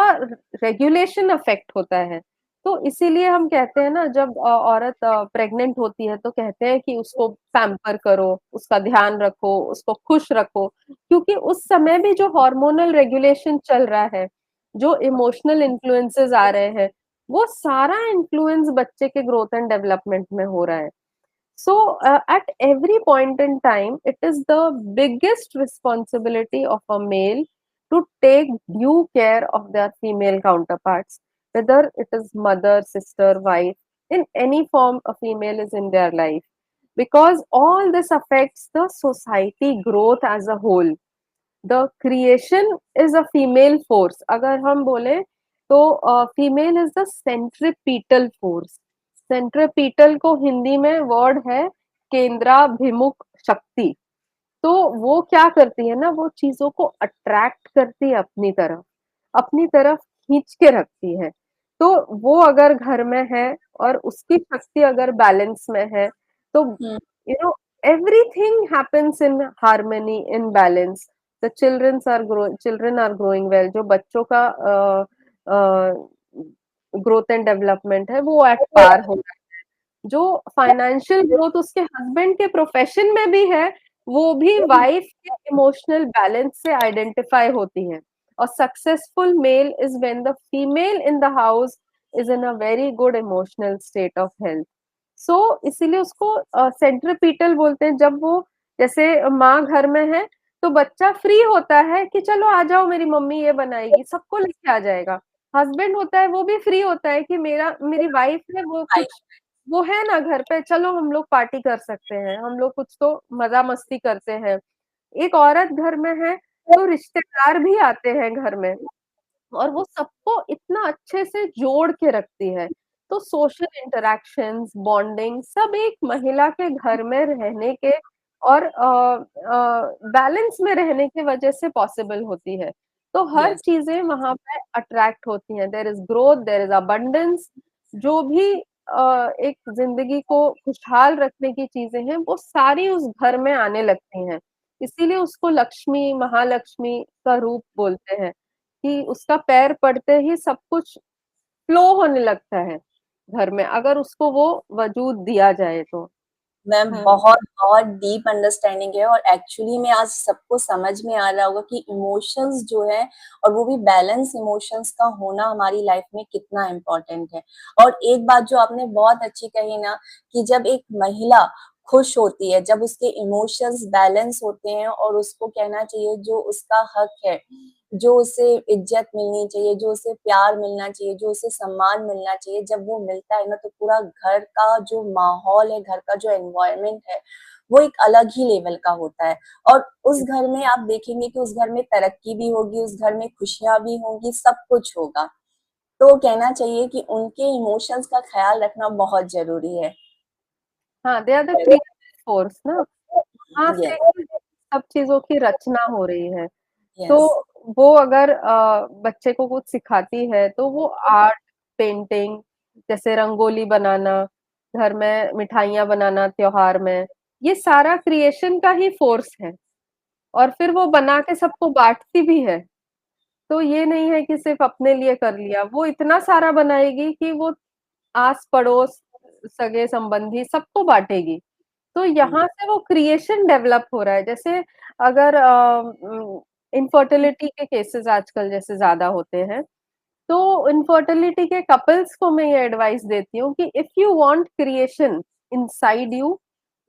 रेगुलेशन अफेक्ट होता है। तो इसीलिए हम कहते हैं ना, जब औरत प्रेग्नेंट होती है तो कहते हैं कि उसको पैम्पर करो, उसका ध्यान रखो, उसको खुश रखो, क्योंकि उस समय भी जो हार्मोनल रेगुलेशन चल रहा है, जो इमोशनल इन्फ्लुएंसेस आ रहे हैं, वो सारा इन्फ्लुएंस बच्चे के ग्रोथ एंड डेवलपमेंट में हो रहा है। So, at every point in time, it is the biggest responsibility of a male to take due care of their female counterparts, whether it is mother, sister, wife, in any form a female is in their life. Because all this affects the society growth as a whole. The creation is a female force. अगर हम बोले तो female is the centripetal force. Centripetal को हिंदी में word है केंद्राभिमुख शक्ति। तो वो क्या करती है ना, वो चीजों को अट्रैक्ट करती है अपनी तरफ खींच के रखती है। तो वो अगर घर में है और उसकी शक्ति अगर बैलेंस में है, तो hmm, you know everything happens in harmony, in balance. The children are growing well. जो बच्चों का ग्रोथ एंड डेवलपमेंट है वो एट पार हो रहा है। जो फाइनेंशियल ग्रोथ उसके हस्बैंड के प्रोफेशन में भी है, वो भी वाइफ के इमोशनल बैलेंस से आइडेंटिफाई होती है। और successful male is when the female in the house is in a very good emotional state of health. So इसीलिए उसको सेंट्रीपीटल बोलते हैं। जब वो जैसे माँ घर में है, तो बच्चा फ्री होता है कि चलो आ जाओ, मेरी मम्मी ये बनाएगी, सबको लेके आ जाएगा। हस्बैंड होता है, वो भी फ्री होता है कि मेरी वाइफ है, वो राइट, कुछ वो है ना घर पे, चलो हम लोग पार्टी कर सकते हैं, हम लोग कुछ तो मज़ा मस्ती करते हैं। एक औरत घर में है, तो रिश्तेदार भी आते हैं घर में। और वो सबको इतना अच्छे से जोड़ के रखती है। तो सोशल इंटरैक्शंस, बॉन्डिंग सब एक महिला के घर में रहने के और बैलेंस में रहने की वजह से पॉसिबल होती है। तो हर यस, चीज़ें वहाँ पे अट्रैक्ट होती हैं। There is growth, there is abundance. जो भी एक ज़िंदगी को खुशहाल रखने की चीज़ें हैं, वो सारी उस घर में आने लगती हैं। इसीलिए उसको लक्ष्मी, महालक्ष्मी का रूप बोलते हैं। कि उसका पैर पड़ते ही सब कुछ फ्लो होने लगता है घर में, अगर उसको वो वजूद दिया जाए तो। मैम हाँ, बहुत बहुत डीप अंडरस्टैंडिंग है और एक्चुअली में आज सबको समझ में आ रहा होगा कि इमोशंस जो है और वो भी बैलेंस इमोशंस का होना हमारी लाइफ में कितना इम्पोर्टेंट है। और एक बात जो आपने बहुत अच्छी कही ना कि जब एक महिला खुश होती है, जब उसके इमोशंस बैलेंस होते हैं और उसको कहना चाहिए जो उसका हक है, जो उसे इज्जत मिलनी चाहिए, जो उसे प्यार मिलना चाहिए, जो उसे सम्मान मिलना चाहिए, जब वो मिलता है ना तो पूरा घर का जो माहौल है, घर का जो एनवायरनमेंट है, वो एक अलग ही लेवल का होता है। और उस घर में आप देखेंगे कि उस घर में तरक्की भी होगी, उस घर में खुशियाँ भी होंगी, सब कुछ होगा। तो कहना चाहिए कि उनके इमोशंस का ख़्याल रखना बहुत ज़रूरी है। हाँ, they are the creative force ना, वहाँ से यस, ही सब चीज़ों की रचना हो रही है। तो यस। वो अगर बच्चे को कुछ सिखाती है तो वो आर्ट, पेंटिंग, जैसे रंगोली बनाना, घर में मिठाइयाँ बनाना त्योहार में, ये सारा क्रिएशन का ही फोर्स है और फिर वो बना के सबको बाँटती भी है। तो ये नहीं है कि सिर्फ़ अपने लिए कर लिया, वो इतना सारा बनाएगी कि वो आस-पड़ोस, सगे-संबंधी सबको बाँटेगी। तो हुँ, यहाँ से वो क्रिएशन डेवलप हो रहा है। जैसे अगर इनफर्टिलिटी के केसेज़ आजकल जैसे ज़्यादा होते हैं, तो इनफर्टिलिटी के कपल्स को मैं ये एडवाइस देती हूँ कि if you want creation inside you,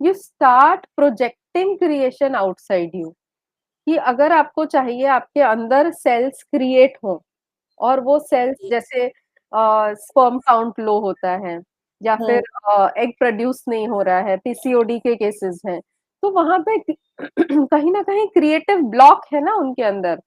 you start projecting creation outside you. कि अगर आपको चाहिए आपके अंदर सेल्स क्रिएट हों और वो सेल्स जी। जैसे स्पर्म काउंट लो होता है या फिर हुँ, एग प्रोड्यूस नहीं हो रहा है, पीसीओडी के केसेस हैं, तो वहाँ पे कहीं न कहीं क्रिएटिव ब्लॉक है ना उनके अंदर।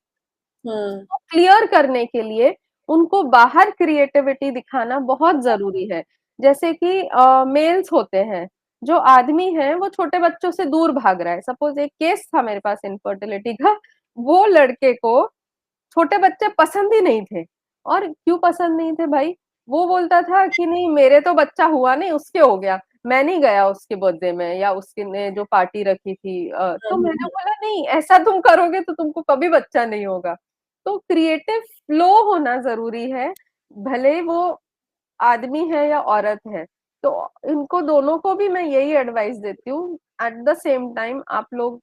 हुँ, को क्लियर करने के लिए उनको बाहर क्रिएटिविटी दिखाना बहुत ज़रूरी है। जैसे कि मेल्स होते हैं, जो आदमी है वो छोटे बच्चों से दूर भाग रहा है। सपोज़ एक केस था मेरे पास इनफर्टिलिटी का, वो लड़के को छोटे बच्चे पसंद ही नहीं थे और क्यों पसंद नहीं थे भाई? वो बोलता था कि नहीं मेरे तो बच्चा हुआ नहीं, उसके हो गया। मैं नहीं गया उसके बर्थडे में या उसके ने जो पार्टी रखी थी हुँ, तो हुँ, मैंने हुँ, बोला नहीं ऐसा तुम करोगे तो तुमको कभी बच्चा नहीं होगा। तो क्रिएटिव फ्लो होना ज़रूरी है, भले वो आदमी है या औरत है। तो इनको दोनों को भी मैं यही एडवाइस देती हूँ, एट द सेम टाइम आप लोग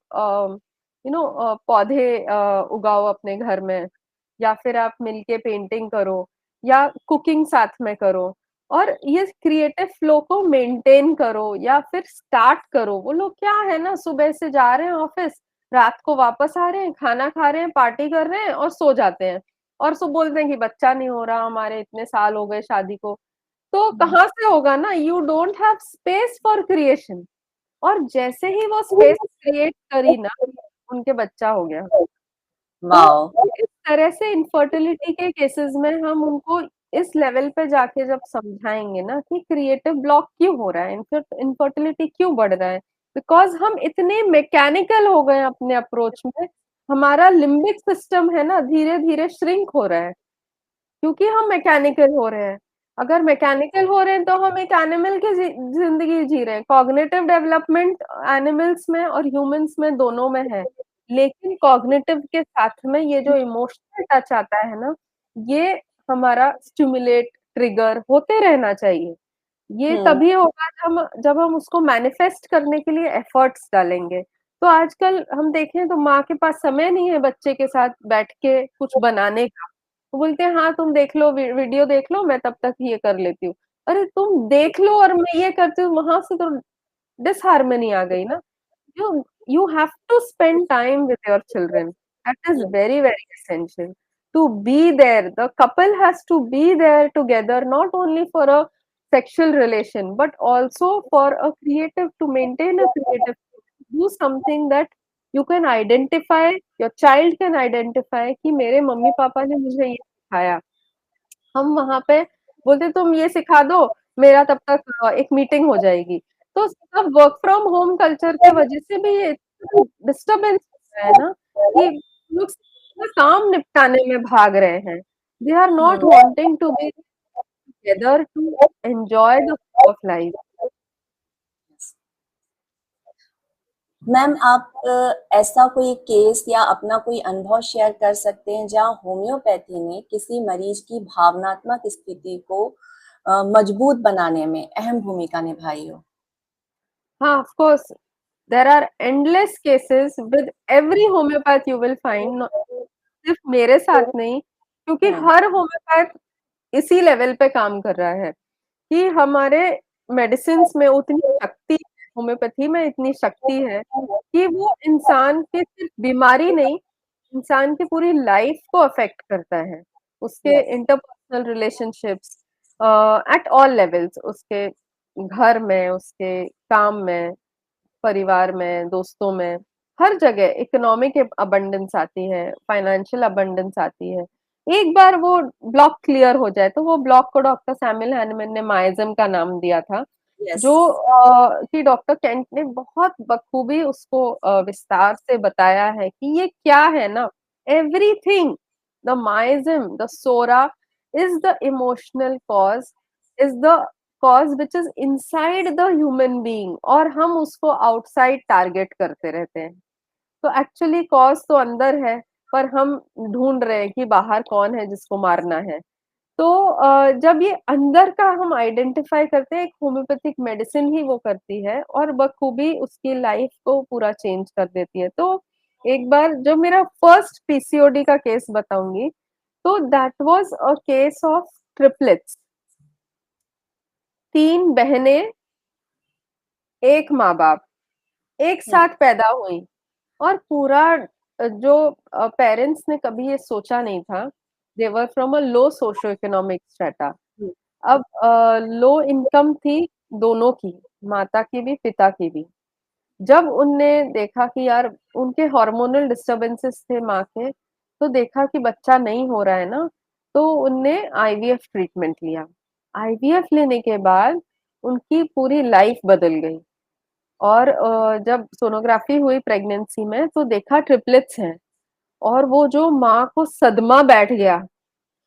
पौधे उगाओ अपने घर में या फिर आप मिलके पेंटिंग करो या कुकिंग साथ में करो और ये क्रिएटिव फ्लो को मेंटेन करो या फिर स्टार्ट करो। वो लोग क्या है ना सुबह से जा रहे हैं ऑफिस, रात को वापस आ रहे हैं, खाना खा रहे हैं, पार्टी कर रहे हैं और सो जाते हैं और सो बोलते हैं कि बच्चा नहीं हो रहा, हमारे इतने साल हो गए शादी को। तो हुँ, कहाँ से होगा ना, you don't have space for creation और जैसे ही वो स्पेस क्रिएट करी ना, उनके बच्चा हो गया। तो वाओ! इस तरह से इनफर्टिलिटी के केसेस में हम उनको इस लेवल पे जाके जब समझाएँगे ना कि क्रिएटिव ब्लॉक क्यों हो रहा है, इनफर्टिलिटी क्यों बढ़ रहा है, बिकॉज़ हम इतने मैकेनिकल हो गए हैं अपने अप्रोच में, हमारा लिम्बिक सिस्टम है ना धीरे-धीरे श्रिंक हो रहा है। क्योंकि हम मैकेनिकल हो रहे हैं। अगर मैकेनिकल हो रहे हैं तो हम एक एनिमल की ज़िंदगी जी रहे हैं। कॉग्निटिव डेवलपमेंट एनिमल्स में और ह्यूमन्स में दोनों में है। लेकिन कॉग्निटिव के साथ में ये जो इमोशनल टच आता है ना, ये हमारा स्टिम्युलेट, ट्रिगर होते रहना चाहिए। ये हुँ, तभी होगा जब हम उसको मैनिफेस्ट करने के लिए एफर्ट्स डालेंगे। तो आजकल हम देखें तो माँ के पास समय नहीं है बच्चे के साथ बैठ के कुछ बनाने का। वो बोलते हैं हाँ, तुम देख लो वीडियो देख लो मैं तब तक ये कर लेती हूँ। अरे तुम देख लो और मैं ये करती हूँ वहाँ से तो डिसहार्मनी आ गई ना। You you have to spend time with your children. That is hmm, very, very essential. To be there, the couple has to be there together, not only for a sexual relation, but also for a creative, to maintain a creative, do something that you can identify, your child can identify कि मेरे mummy papa ने मुझे ये सिखाया। हम वहाँ पे बोलते तुम ये सिखा दो, मेरा तब तक एक मीटिंग हो जाएगी। तो सब वर्क फ्रॉम होम कल्चर के वजह से भी ये इतना डिस्टर्बेंस हो रहा है ना कि लोग अपना काम निपटाने में भाग रहे हैं। They are not hmm. Wanting to be together to enjoy the flow of life. Ma'am आप ऐसा कोई केस या अपना कोई अनुभव शेयर कर सकते हैं जहाँ होम्योपैथी ने किसी मरीज की भावनात्मक स्थिति को मजबूत बनाने में अहम भूमिका निभाई हो? हाँ, of course there are endless cases with every homeopath you will find, सिर्फ मेरे साथ नहीं, क्योंकि हुँ, हर होम्योपैथ इसी लेवल पे काम कर रहा है कि हमारे मेडिसिन्स में उतनी शक्ति है, होम्योपैथी में इतनी शक्ति है कि वो इंसान की सिर्फ बीमारी नहीं, इंसान की पूरी लाइफ को अफेक्ट करता है। उसके yes, interpersonal relationships at all levels, उसके घर में, उसके काम में, परिवार में, दोस्तों में, हर जगह इकोनॉमिक अबंडेंस आती है, फाइनेंशियल अबंडेंस आती है। एक बार वो ब्लॉक क्लियर हो जाए, तो वो ब्लॉक को डॉक्टर सैमुअल हैनमन ने माइज़म का नाम दिया था, यस। जो कि डॉक्टर केंट ने बहुत बखूबी उसको विस्तार से बताया है कि ये क्या है ना, everything, the miasm, the psora is the emotional cause, is the cause which is inside the human being, और हम उसको आउटसाइड टारगेट करते रहते हैं। तो एक्चुअली कॉज़ तो अंदर है, पर हम ढूँढ रहे हैं कि बाहर कौन है जिसको मारना है। तो जब ये अंदर का हम आइडेंटिफ़ाई करते हैं, एक होम्योपैथिक मेडिसिन ही वो करती है और बखूबी उसकी लाइफ़ को पूरा चेंज कर देती है। तो एक बार जो मेरा फर्स्ट पीसीओडी का केस बताऊँगी, तो that was a case of triplets, 3 बहनें, 1 माँ-बाप, एक हुँ, साथ पैदा हुईं, और पूरा जो पेरेंट्स ने कभी ये सोचा नहीं था, they were from a low socioeconomic strata. Hmm, अब लो इनकम थी दोनों की, माता की भी, पिता की भी। जब उनने देखा कि यार उनके हार्मोनल डिस्टर्बेंसेस थे माँ के, तो देखा कि बच्चा नहीं हो रहा है ना, तो उनने आईवीएफ ट्रीटमेंट लिया। आईवीएफ लेने के बाद उनकी पूरी लाइफ बदल गई, और जब सोनोग्राफी हुई प्रेगनेंसी में, तो देखा ट्रिपलेट्स हैं, और वो जो माँ को सदमा बैठ गया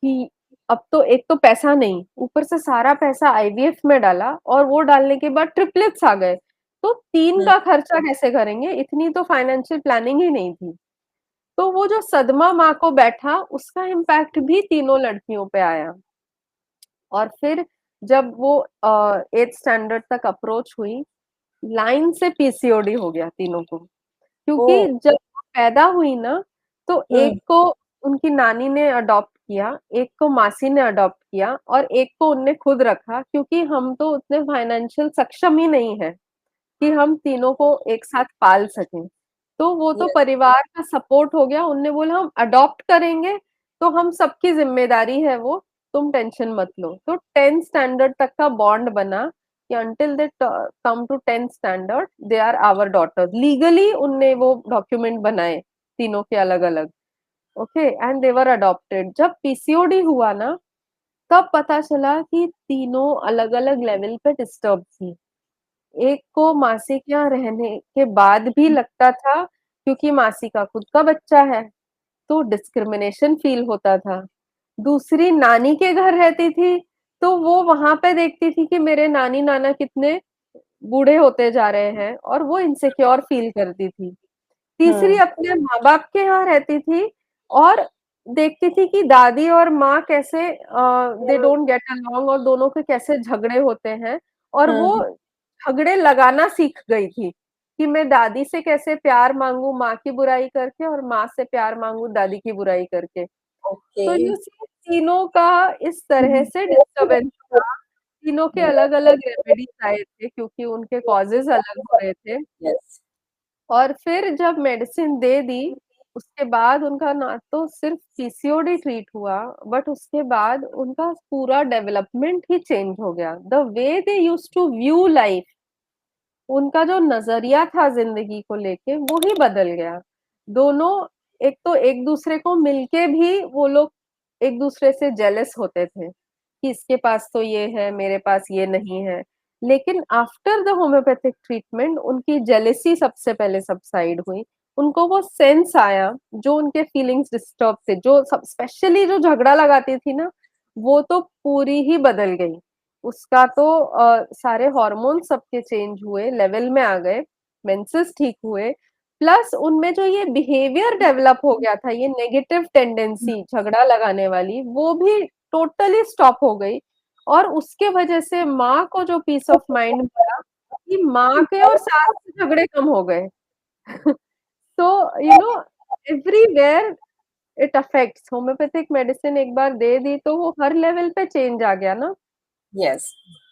कि अब तो एक तो पैसा नहीं, ऊपर से सारा पैसा आईवीएफ में डाला, और वो डालने के बाद ट्रिपलेट्स आ गए। तो 3 हुँ, का खर्चा कैसे करेंगे? इतनी तो फाइनेंशियल प्लानिंग ही नहीं थी। तो वो जो सदमा माँ को बैठा, उसका इम्पैक्ट भी तीनों लड़कियों पे आया। और फिर जब वो 8th स्टैंडर्ड तक अप्रोच हुई, लाइन से पीसीओडी हो गया तीनों को। क्योंकि ओह! जब वो पैदा हुई ना, तो हुँ, एक को उनकी नानी ने अडॉप्ट किया, एक को मासी ने अडॉप्ट किया, और एक को उनने खुद रखा, क्योंकि हम तो उतने फाइनेंशियल सक्षम ही नहीं हैं कि हम तीनों को एक साथ पाल सकें। तो वो तो यस, परिवार का सपोर्ट हो गया, उनने बोला हम अडॉप्ट करेंगे, तो हम सबकी ज़िम्मेदारी है वो, तुम टेंशन मत लो। तो 10th स्टैंडर्ड तक का बॉन्ड बना कि until they come to 10th standard they are our daughters. Legally उनने वो डॉक्यूमेंट बनाए, तीनों के अलग-अलग, okay, and they were adopted. जब पीसीओडी हुआ ना, तब पता चला कि तीनों अलग-अलग लेवल पे डिस्टर्ब थी। एक को मासी के यहाँ रहने के बाद भी लगता था, क्योंकि मासी का खुद का बच्चा है, तो डिस्क्रिमिनेशन फील होता था। दूसरी नानी के घर रहती थी, तो वो वहाँ पे देखती थी कि मेरे नानी-नाना कितने बूढ़े होते जा रहे हैं, और वो इनसिक्योर फील करती थी। तीसरी हुँ, अपने माँ-बाप के यहाँ रहती थी, और देखती थी कि दादी और माँ कैसे दे डोंट गेट अलोंग, और दोनों के कैसे झगड़े होते हैं, और हुँ, वो हुँ, झगड़े लगाना सीख गई थी कि मैं दादी से कैसे प्यार माँगू माँ की बुराई करके, और माँ से प्यार माँगू दादी की बुराई करके। ओके। तो यू सी तीनों का इस तरह से डिस्टर्बेंस था, तीनों के हुँ, अलग-अलग रेमेडीज़ आए थे, क्योंकि उनके कॉजेज़ अलग हो रहे थे। यस, और फिर जब मेडिसिन दे दी, उसके बाद उनका ना तो सिर्फ पीसीओडी ट्रीट हुआ, बट उसके बाद उनका पूरा डेवलपमेंट ही चेंज हो गया। The way they used to view life, उनका जो नज़रिया था ज़िंदगी को लेके, वो ही बदल गया। दोनों एक तो एक-दूसरे को मिलके भी वो लोग एक-दूसरे से जेलस होते थे, कि इसके पास तो ये है, मेरे पास ये नहीं है। लेकिन आफ्टर द होम्योपैथिक ट्रीटमेंट उनकी जेलसी सबसे पहले सबसाइड हुई। उनको वो सेंस आया, जो उनके फीलिंग्स डिस्टर्ब थे, जो सब स्पेशली जो झगड़ा लगाती थी ना, वो तो पूरी ही बदल गई। उसका तो सारे हार्मोन सबके चेंज हुए, लेवल में आ गए, मेंसेस ठीक हुए, प्लस उनमें जो ये बिहेवियर डेवलप हो गया था, ये नेगेटिव टेंडेंसी झगड़ा लगाने वाली, वो भी टोटली स्टॉप हो गई, और उसके वजह से माँ को जो पीस ऑफ माइंड मिला कि माँ के और सास के झगड़े कम हो गए। तो you know everywhere it affects. Homeopathic medicine एक बार दे दी तो वो हर लेवल पे चेंज आ गया ना। यस।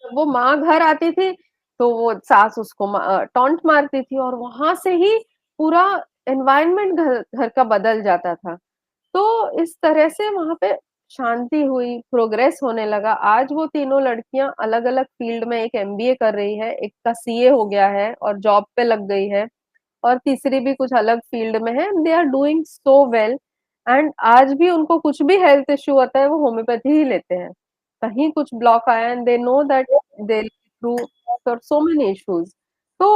जब वो माँ घर आती थी, तो वो सास उसको टॉन्ट मारती थी और वहाँ से ही पूरा एनवायरनमेंट घर घर का बदल जाता था। तो इस तरह से वहाँ पे शांति हुई, प्रोग्रेस होने लगा। आज वो तीनों लड़कियाँ अलग-अलग फील्ड में, एक एमबीए कर रही है, एक का सीए हो गया है और जॉब पे लग गई है और तीसरी भी कुछ अलग फील्ड में है। They are doing so well and आज भी उनको कुछ भी हेल्थ इश्यू होता है, वो होम्योपैथी ही लेते हैं। कहीं कुछ ब्लॉक आया and they know that they through for so many issues. तो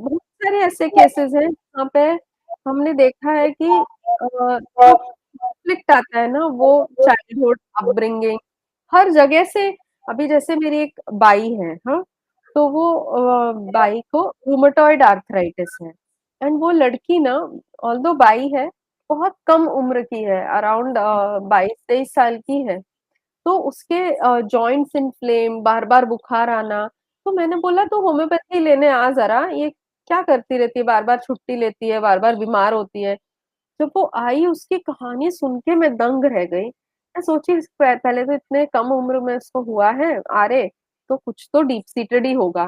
बहुत सारे ऐसे केसेस हैं जहाँ पे हमने देखा है कि जो कॉन्फ्लिक्ट आता है ना, वो चाइल्डहुड अपब्रिंगिंग हर जगह से। अभी जैसे मेरी एक बाई है, हाँ, तो वो बाई को रूमेटॉइड आर्थराइटिस है एंड वो लड़की ना, ऑल्दो बाई है, बहुत कम उम्र की है, अराउंड 22-23 साल की है। तो उसके जॉइंट्स इन्फ्लेम, बार-बार बुखार आना। तो मैंने बोला तू होम्योपैथी लेने आ ज़रा, ये क्या करती रहती है, बार-बार छुट्टी लेती है, बार-बार बीमार होती है। जब वो आई उसकी कहानी सुन के मैं दंग रह गई। मैं सोची पहले तो इतने कम उम्र में इसको हुआ है, अरे! तो कुछ तो डीप सीटेड ही होगा।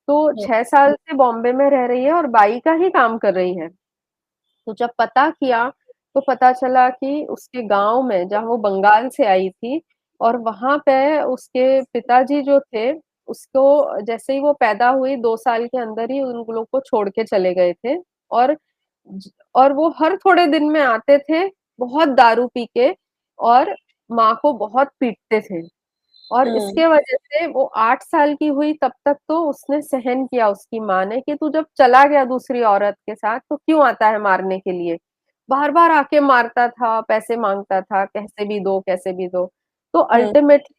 तो 6 साल से बॉम्बे में रह रही है और बाई का ही काम कर रही है। तो जब पता किया, तो पता चला कि उसके गाँव में, जहाँ वो बंगाल से आई थी और वहाँ पे उसके पिताजी जो थे, उसको जैसे ही वो पैदा हुई 2 साल के अंदर ही उन लोग को छोड़ के चले गए थे और ज और वो हर थोड़े दिन में आते थे, बहुत दारू पी के और माँ को बहुत पीटते थे। और हुँ, इसके वजह से वो 8 साल की हुई तब तक तो उसने सहन किया उसकी माँ ने कि तू जब चला गया दूसरी औरत के साथ तो क्यों आता है मारने के लिए? बार-बार आके मारता था, पैसे माँगता था, कैसे भी दो, कैसे भी दो। तो हुँ, अल्टीमेटली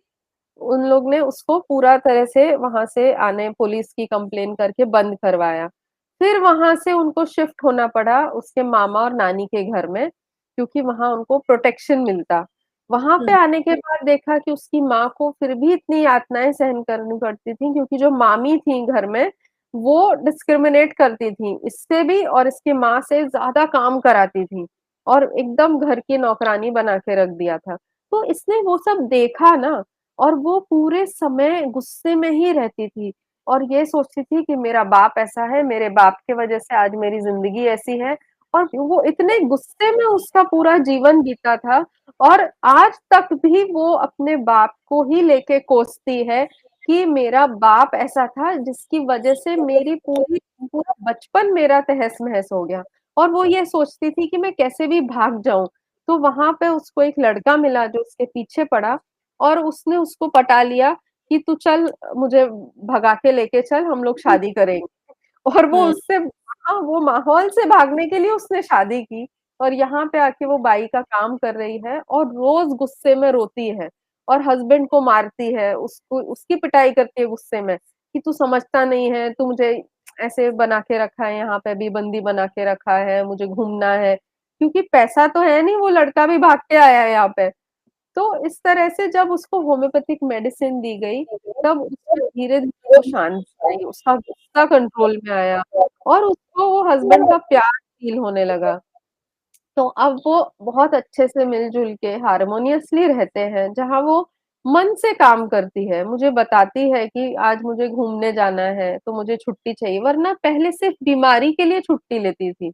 उन लोग ने उसको पूरा तरह से वहाँ से आने पुलिस की कंप्लेन करके बंद करवाया। फिर वहाँ से उनको शिफ्ट होना पड़ा उसके मामा और नानी के घर में, क्योंकि वहाँ उनको प्रोटेक्शन मिलता। वहाँ पे हुँ, आने के बाद देखा कि उसकी माँ को फिर भी इतनी यातनाएँ सहन करनी पड़ती थी क्योंकि जो मामी थी घर में, वो डिस्क्रिमिनेट करती थी, इससे भी और इसकी माँ से ज़्यादा काम कराती थी और एकदम घर की नौकरानी बना के रख दिया था। तो इसने वो सब देखा ना और वो पूरे समय गुस्से में ही रहती थी और ये सोचती थी कि मेरा बाप ऐसा है, मेरे बाप की वजह से आज मेरी ज़िंदगी ऐसी है और वो इतने गुस्से में उसका पूरा जीवन बीता था और आज तक भी वो अपने बाप को ही लेके कोसती है कि मेरा बाप ऐसा था जिसकी वजह से मेरी पूरा बचपन मेरा तहस-नहस हो गया और वो ये सोचती थी कि मैं कैसे भी भाग जाऊँ। तो वहाँ पे उसको एक लड़का मिला जो उसके पीछे पड़ा और उसने उसको पटा लिया कि तू चल मुझे भगा के लेके चल, हम लोग शादी करेंगे। और वो हुँ, उससे हाँ, वो माहौल से भागने के लिए उसने शादी की और यहाँ पे आके वो बाई का काम कर रही है और रोज़ गुस्से में रोती है और हस्बैंड को मारती है, उसको उसकी पिटाई करती है गुस्से में कि तू समझता नहीं है, तू मुझे ऐसे बना के रखा है, यहाँ पे भी बंदी बना के रखा है, मुझे घूमना है। क्योंकि पैसा तो है नहीं, वो लड़का भी भाग के आया है यहाँ पे। तो इस तरह से जब उसको होम्योपैथिक मेडिसिन दी गई, तब उसमें धीरे-धीरे वो शांति आई, उसका गुस्सा कंट्रोल में आया और उसको वो हस्बैंड का प्यार फ़ील होने लगा। तो अब वो बहुत अच्छे से मिल-जुल के हार्मोनियसली रहते हैं, जहाँ वो मन से काम करती है। मुझे बताती है कि आज मुझे घूमने जाना है, तो मुझे छुट्टी चाहिए, वरना पहले सिर्फ़ बीमारी के लिए छुट्टी लेती थी।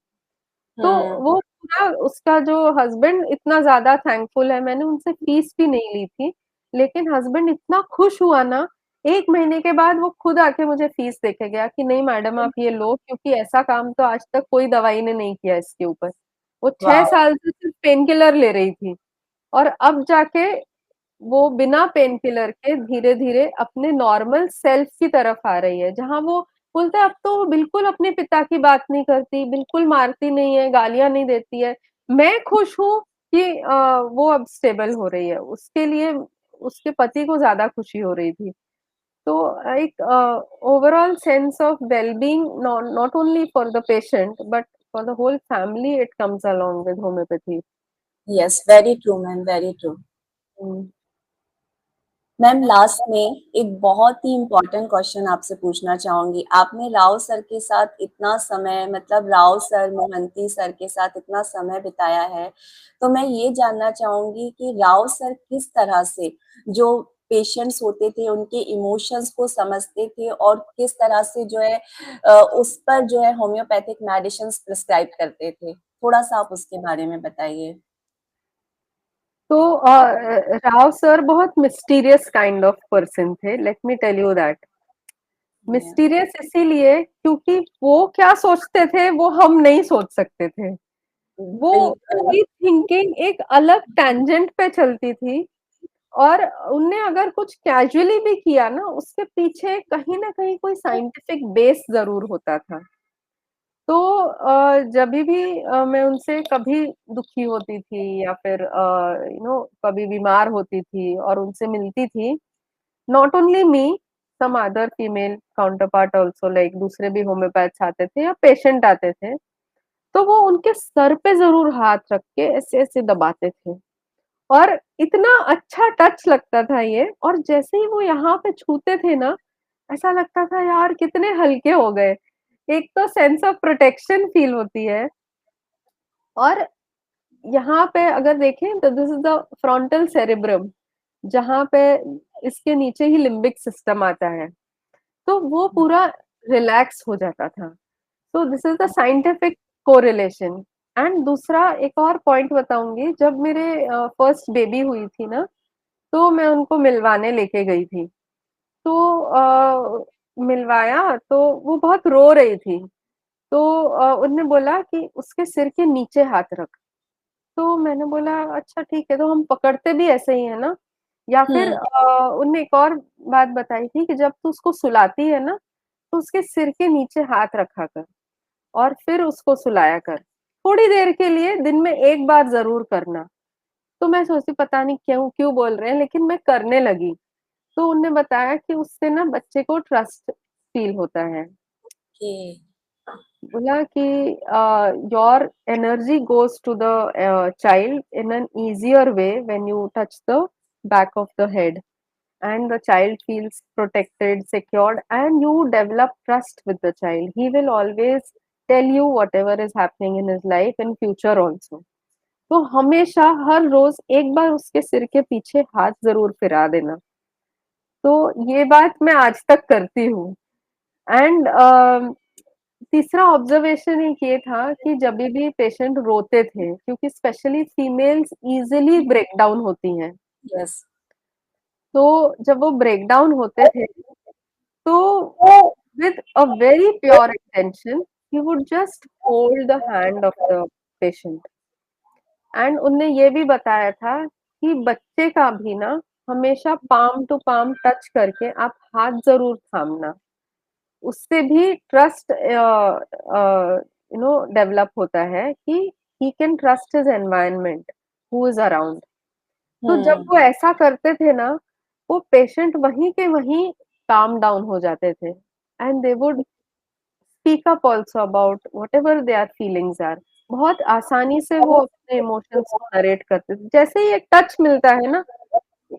तो हुँ, वो पूरा उसका जो हस्बैंड इतना ज़्यादा थैंकफुल है, मैंने उनसे फीस भी नहीं ली थी, लेकिन हस्बैंड इतना खुश हुआ ना, 1 महीने के बाद वो खुद आके मुझे फीस दे के गया कि नहीं मैडम आप ये लो क्योंकि ऐसा काम तो आज तक कोई दवाई ने नहीं किया इसके ऊपर। वो 6 वाओ! साल से सिर्फ़ पेन किलर ले रही थी और अब जाके वो बिना पेन किलर के धीरे-धीरे अपने नॉर्मल सेल्फ की तरफ आ रही है, जहाँ वो बोलते हैं अब तो वो बिल्कुल अपने पिता की बात नहीं करती, बिल्कुल मारती नहीं है, गालियाँ नहीं देती है। मैं खुश हूँ कि वो अब स्टेबल हो रही है, उसके लिए उसके पति को ज़्यादा खुशी हो रही थी। तो एक overall sense of well-being not only for the patient but for the whole family it comes along with homeopathy. Yes, very true ma'am, very true. Hmm, ma'am last में एक बहुत ही इम्पोर्टेंट क्वेश्चन आपसे पूछना चाहूंगी। आपने राव सर के साथ इतना समय, मतलब राव सर, मोहंती सर के साथ इतना समय बिताया है, तो मैं ये जानना चाहूंगी कि राव सर किस तरह से जो पेशेंट्स होते थे उनके इमोशंस को समझते थे और किस तरह से जो है उस पर जो है होम्योपैथिक मेडिसिन प्रिस्क्राइब करते थे। थोड़ा सा आप उसके बारे में बताइए। तो राव सर बहुत मिस्टीरियस काइंड ऑफ पर्सन थे, let me tell you that. Mysterious इसीलिए क्योंकि वो क्या सोचते थे वो हम नहीं सोच सकते थे। वो बिल्कुल। उनकी थिंकिंग एक अलग टैंजेंट पे चलती थी, और उनने अगर कुछ कैजुअली भी किया ना, उसके पीछे कहीं न कहीं कोई साइंटिफिक बेस ज़रूर होता था। तो जभी भी मैं उनसे कभी दुखी होती थी या फिर कभी बीमार होती थी और उनसे मिलती थी, not only me, some other female counterpart also, like दूसरे भी होम्योपैथ्स आते थे या पेशेंट आते थे, तो वो उनके सर पे ज़रूर हाथ रख के ऐसे-ऐसे दबाते थे। और इतना अच्छा टच लगता था ये, और जैसे ही वो यहाँ पे छूते थे ना, ऐसा लगता था यार कितने हल्के हो गए। एक तो सेंस ऑफ प्रोटेक्शन फील होती है, और यहाँ पे अगर देखें तो this is the frontal cerebrum, जहाँ पे इसके नीचे ही लिम्बिक सिस्टम आता है, तो वो पूरा रिलैक्स हो जाता था। तो this is the scientific correlation. And दूसरा एक और पॉइंट बताऊँगी, जब मेरे फर्स्ट बेबी हुई थी ना, तो मैं उनको मिलवाने लेके गई थी। तो मिलवाया तो वो बहुत रो रही थी। तो उन्होंने बोला कि उसके सिर के नीचे हाथ रख। तो मैंने बोला अच्छा ठीक है, तो हम पकड़ते भी ऐसे ही है ना? या फिर हुँ, उन्होंने एक और बात बताई थी कि जब तू उसको सुलाती है ना, तो उसके सिर के नीचे हाथ रखा कर और फिर उसको सुलाया कर। थोड़ी देर के लिए दिन में 1 बार ज़रूर करना। तो मैं सोची पता नहीं क्यों क्यों बोल रहे हैं, लेकिन मैं करने लगी। तो उन्होंने बताया कि उससे ना बच्चे को ट्रस्ट फ़ील होता है। ओके। बोला कि your energy goes to the child in an easier way when you touch the back of the head, and the child feels protected, secured, and you develop trust with the child. He will always tell you whatever is happening in his life in future also. तो हमेशा हर रोज एक बार उसके सिर के पीछे हाथ जरूर फिरा देना। तो ये बात मैं आज तक करती हूँ। एंड तीसरा ऑब्जर्वेशन एक ये था कि जब भी पेशेंट रोते थे, क्योंकि specially females easily break down होती हैं, यस। तो जब वो ब्रेक डाउन होते थे, तो with a very pure intention, he would just hold the hand of the patient. And उनने ये भी बताया था कि बच्चे का भी ना हमेशा पाम टू पाम टच करके आप हाथ ज़रूर थामना। उससे भी ट्रस्ट डेवलप होता है कि he can trust his environment, who is around. तो जब हुँ, वो ऐसा करते थे ना, वो पेशेंट वहीं के वहीं काम डाउन हो जाते थे, and they would speak up also about whatever their feelings are. बहुत आसानी से वो अपने इमोशंस को नरेट करते थे। जैसे ही एक टच मिलता है ना,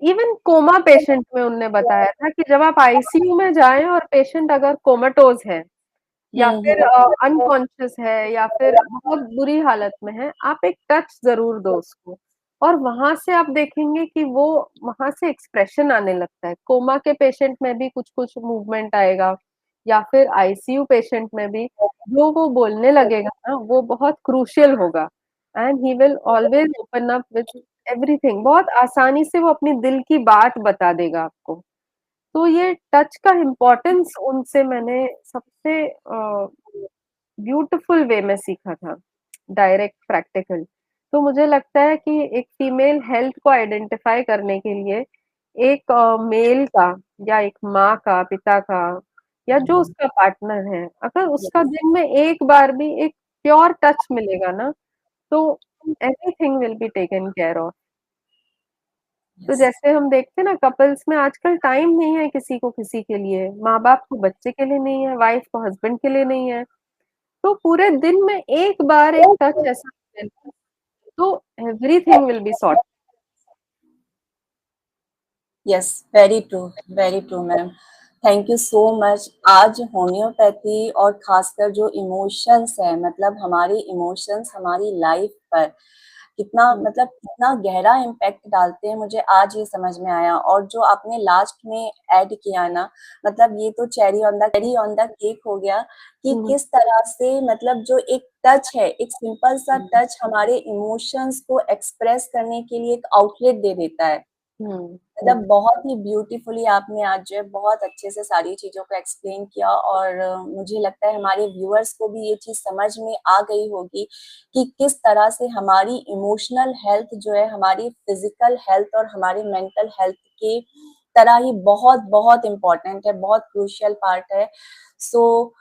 इवन कोमा पेशेंट में उन्होंने बताया था कि जब आप आईसीयू में जाएँ और पेशेंट अगर कोमाटोज़ है या हुँ, फिर हुँ। अनकॉन्शियस है या फिर बहुत बुरी हालत में है, आप एक टच ज़रूर दो उसको, और वहाँ से आप देखेंगे कि वो वहाँ से एक्सप्रेशन आने लगता है। कोमा के पेशेंट में भी कुछ-कुछ मूवमेंट आएगा, या फिर आईसीयू पेशेंट में भी जो वो बोलने लगेगा ना, वो बहुत क्रूशियल होगा, and he will always open up with everything. बहुत आसानी से वो अपनी दिल की बात बता देगा आपको। तो ये टच का इम्पोर्टेंस उनसे मैंने सबसे ब्यूटीफुल वे में सीखा था, डायरेक्ट प्रैक्टिकल। तो मुझे लगता है कि एक फीमेल हेल्थ को आइडेंटिफाई करने के लिए एक मेल का या एक माँ का, पिता का, या जो उसका पार्टनर है, अगर उसका यस, दिन में एक बार भी एक प्योर टच मिलेगा ना, तो everything will be taken care of. तो यस। जैसे हम देखते हैं ना, कपल्स में आजकल टाइम नहीं है किसी को किसी के लिए, माँ-बाप को बच्चे के लिए नहीं है, वाइफ को हस्बैंड के लिए नहीं है। तो पूरे दिन में एक बार एक टच ऐसा मिले ना, तो everything will be sorted. Yes, very true ma'am. Thank you so much. आज होम्योपैथी और खासकर जो इमोशंस है, मतलब हमारी इमोशंस हमारी लाइफ पर कितना, हुँ, मतलब कितना गहरा इम्पैक्ट डालते हैं, मुझे आज ये समझ में आया। और जो आपने लास्ट में ऐड किया ना, मतलब ये तो चेरी ऑन द केक हो गया कि हुँ, किस तरह से, मतलब जो एक टच है, एक सिंपल सा हुँ, टच हमारे इमोशंस को एक्सप्रेस करने के लिए एक आउटलेट दे देता है। हुँ, मतलब बहुत ही ब्यूटीफुली आपने आज जो है बहुत अच्छे से सारी चीज़ों को एक्सप्लेन किया, और मुझे लगता है हमारे व्यूअर्स को भी ये चीज़ समझ में आ गई होगी कि किस तरह से हमारी इमोशनल हेल्थ जो है हमारी फिजिकल हेल्थ और हमारे मेंटल हेल्थ के तरह ही बहुत इम्पोर्टेंट है, बहुत क्रूशियल पार्ट है। सो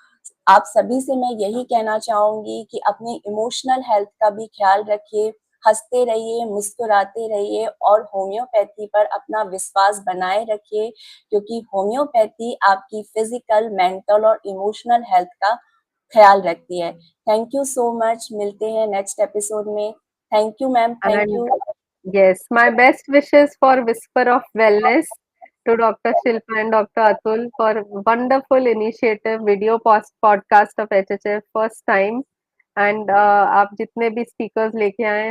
आप सभी से मैं यही कहना चाहूंगी कि अपने इमोशनल हेल्थ का भी ख्याल रखिए, हंसते रहिए, मुस्कुराते रहिए, और होम्योपैथी पर अपना विश्वास बनाए रखिए, क्योंकि होम्योपैथी आपकी फिजिकल, मेंटल और इमोशनल हेल्थ का ख्याल रखती है। Thank you so much. मिलते हैं नेक्स्ट एपिसोड में। Thank you ma'am, thank and you. yes, my best wishes for Whisper of Wellness to Dr. Shilpa and Dr. Atul for wonderful initiative video podcast of HHF first time. And आप जितने भी speakers लेके आए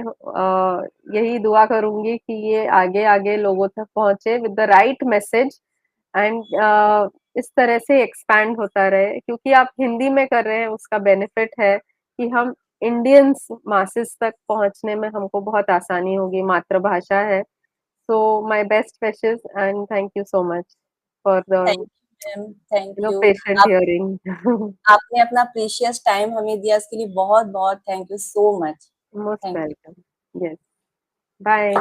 यही दुआ करूंगी कि ये आगे आगे लोगों तक पहुंचे with the right message and इस तरह से एक्सपैंड होता रहे, क्योंकि आप हिंदी में कर रहे हैं उसका बेनिफिट है कि हम इंडियंस मासेस तक पहुंचने में हमको बहुत आसानी होगी, मातृभाषा है। So my best wishes and thank you so much for the thank you ma'am, thank you. Patient आप हियरिंग। आपने अपना प्रीशियस टाइम हमें दिया, इसके लिए बहुत बहुत thank you so much. Most thank you. Welcome. Yes, bye.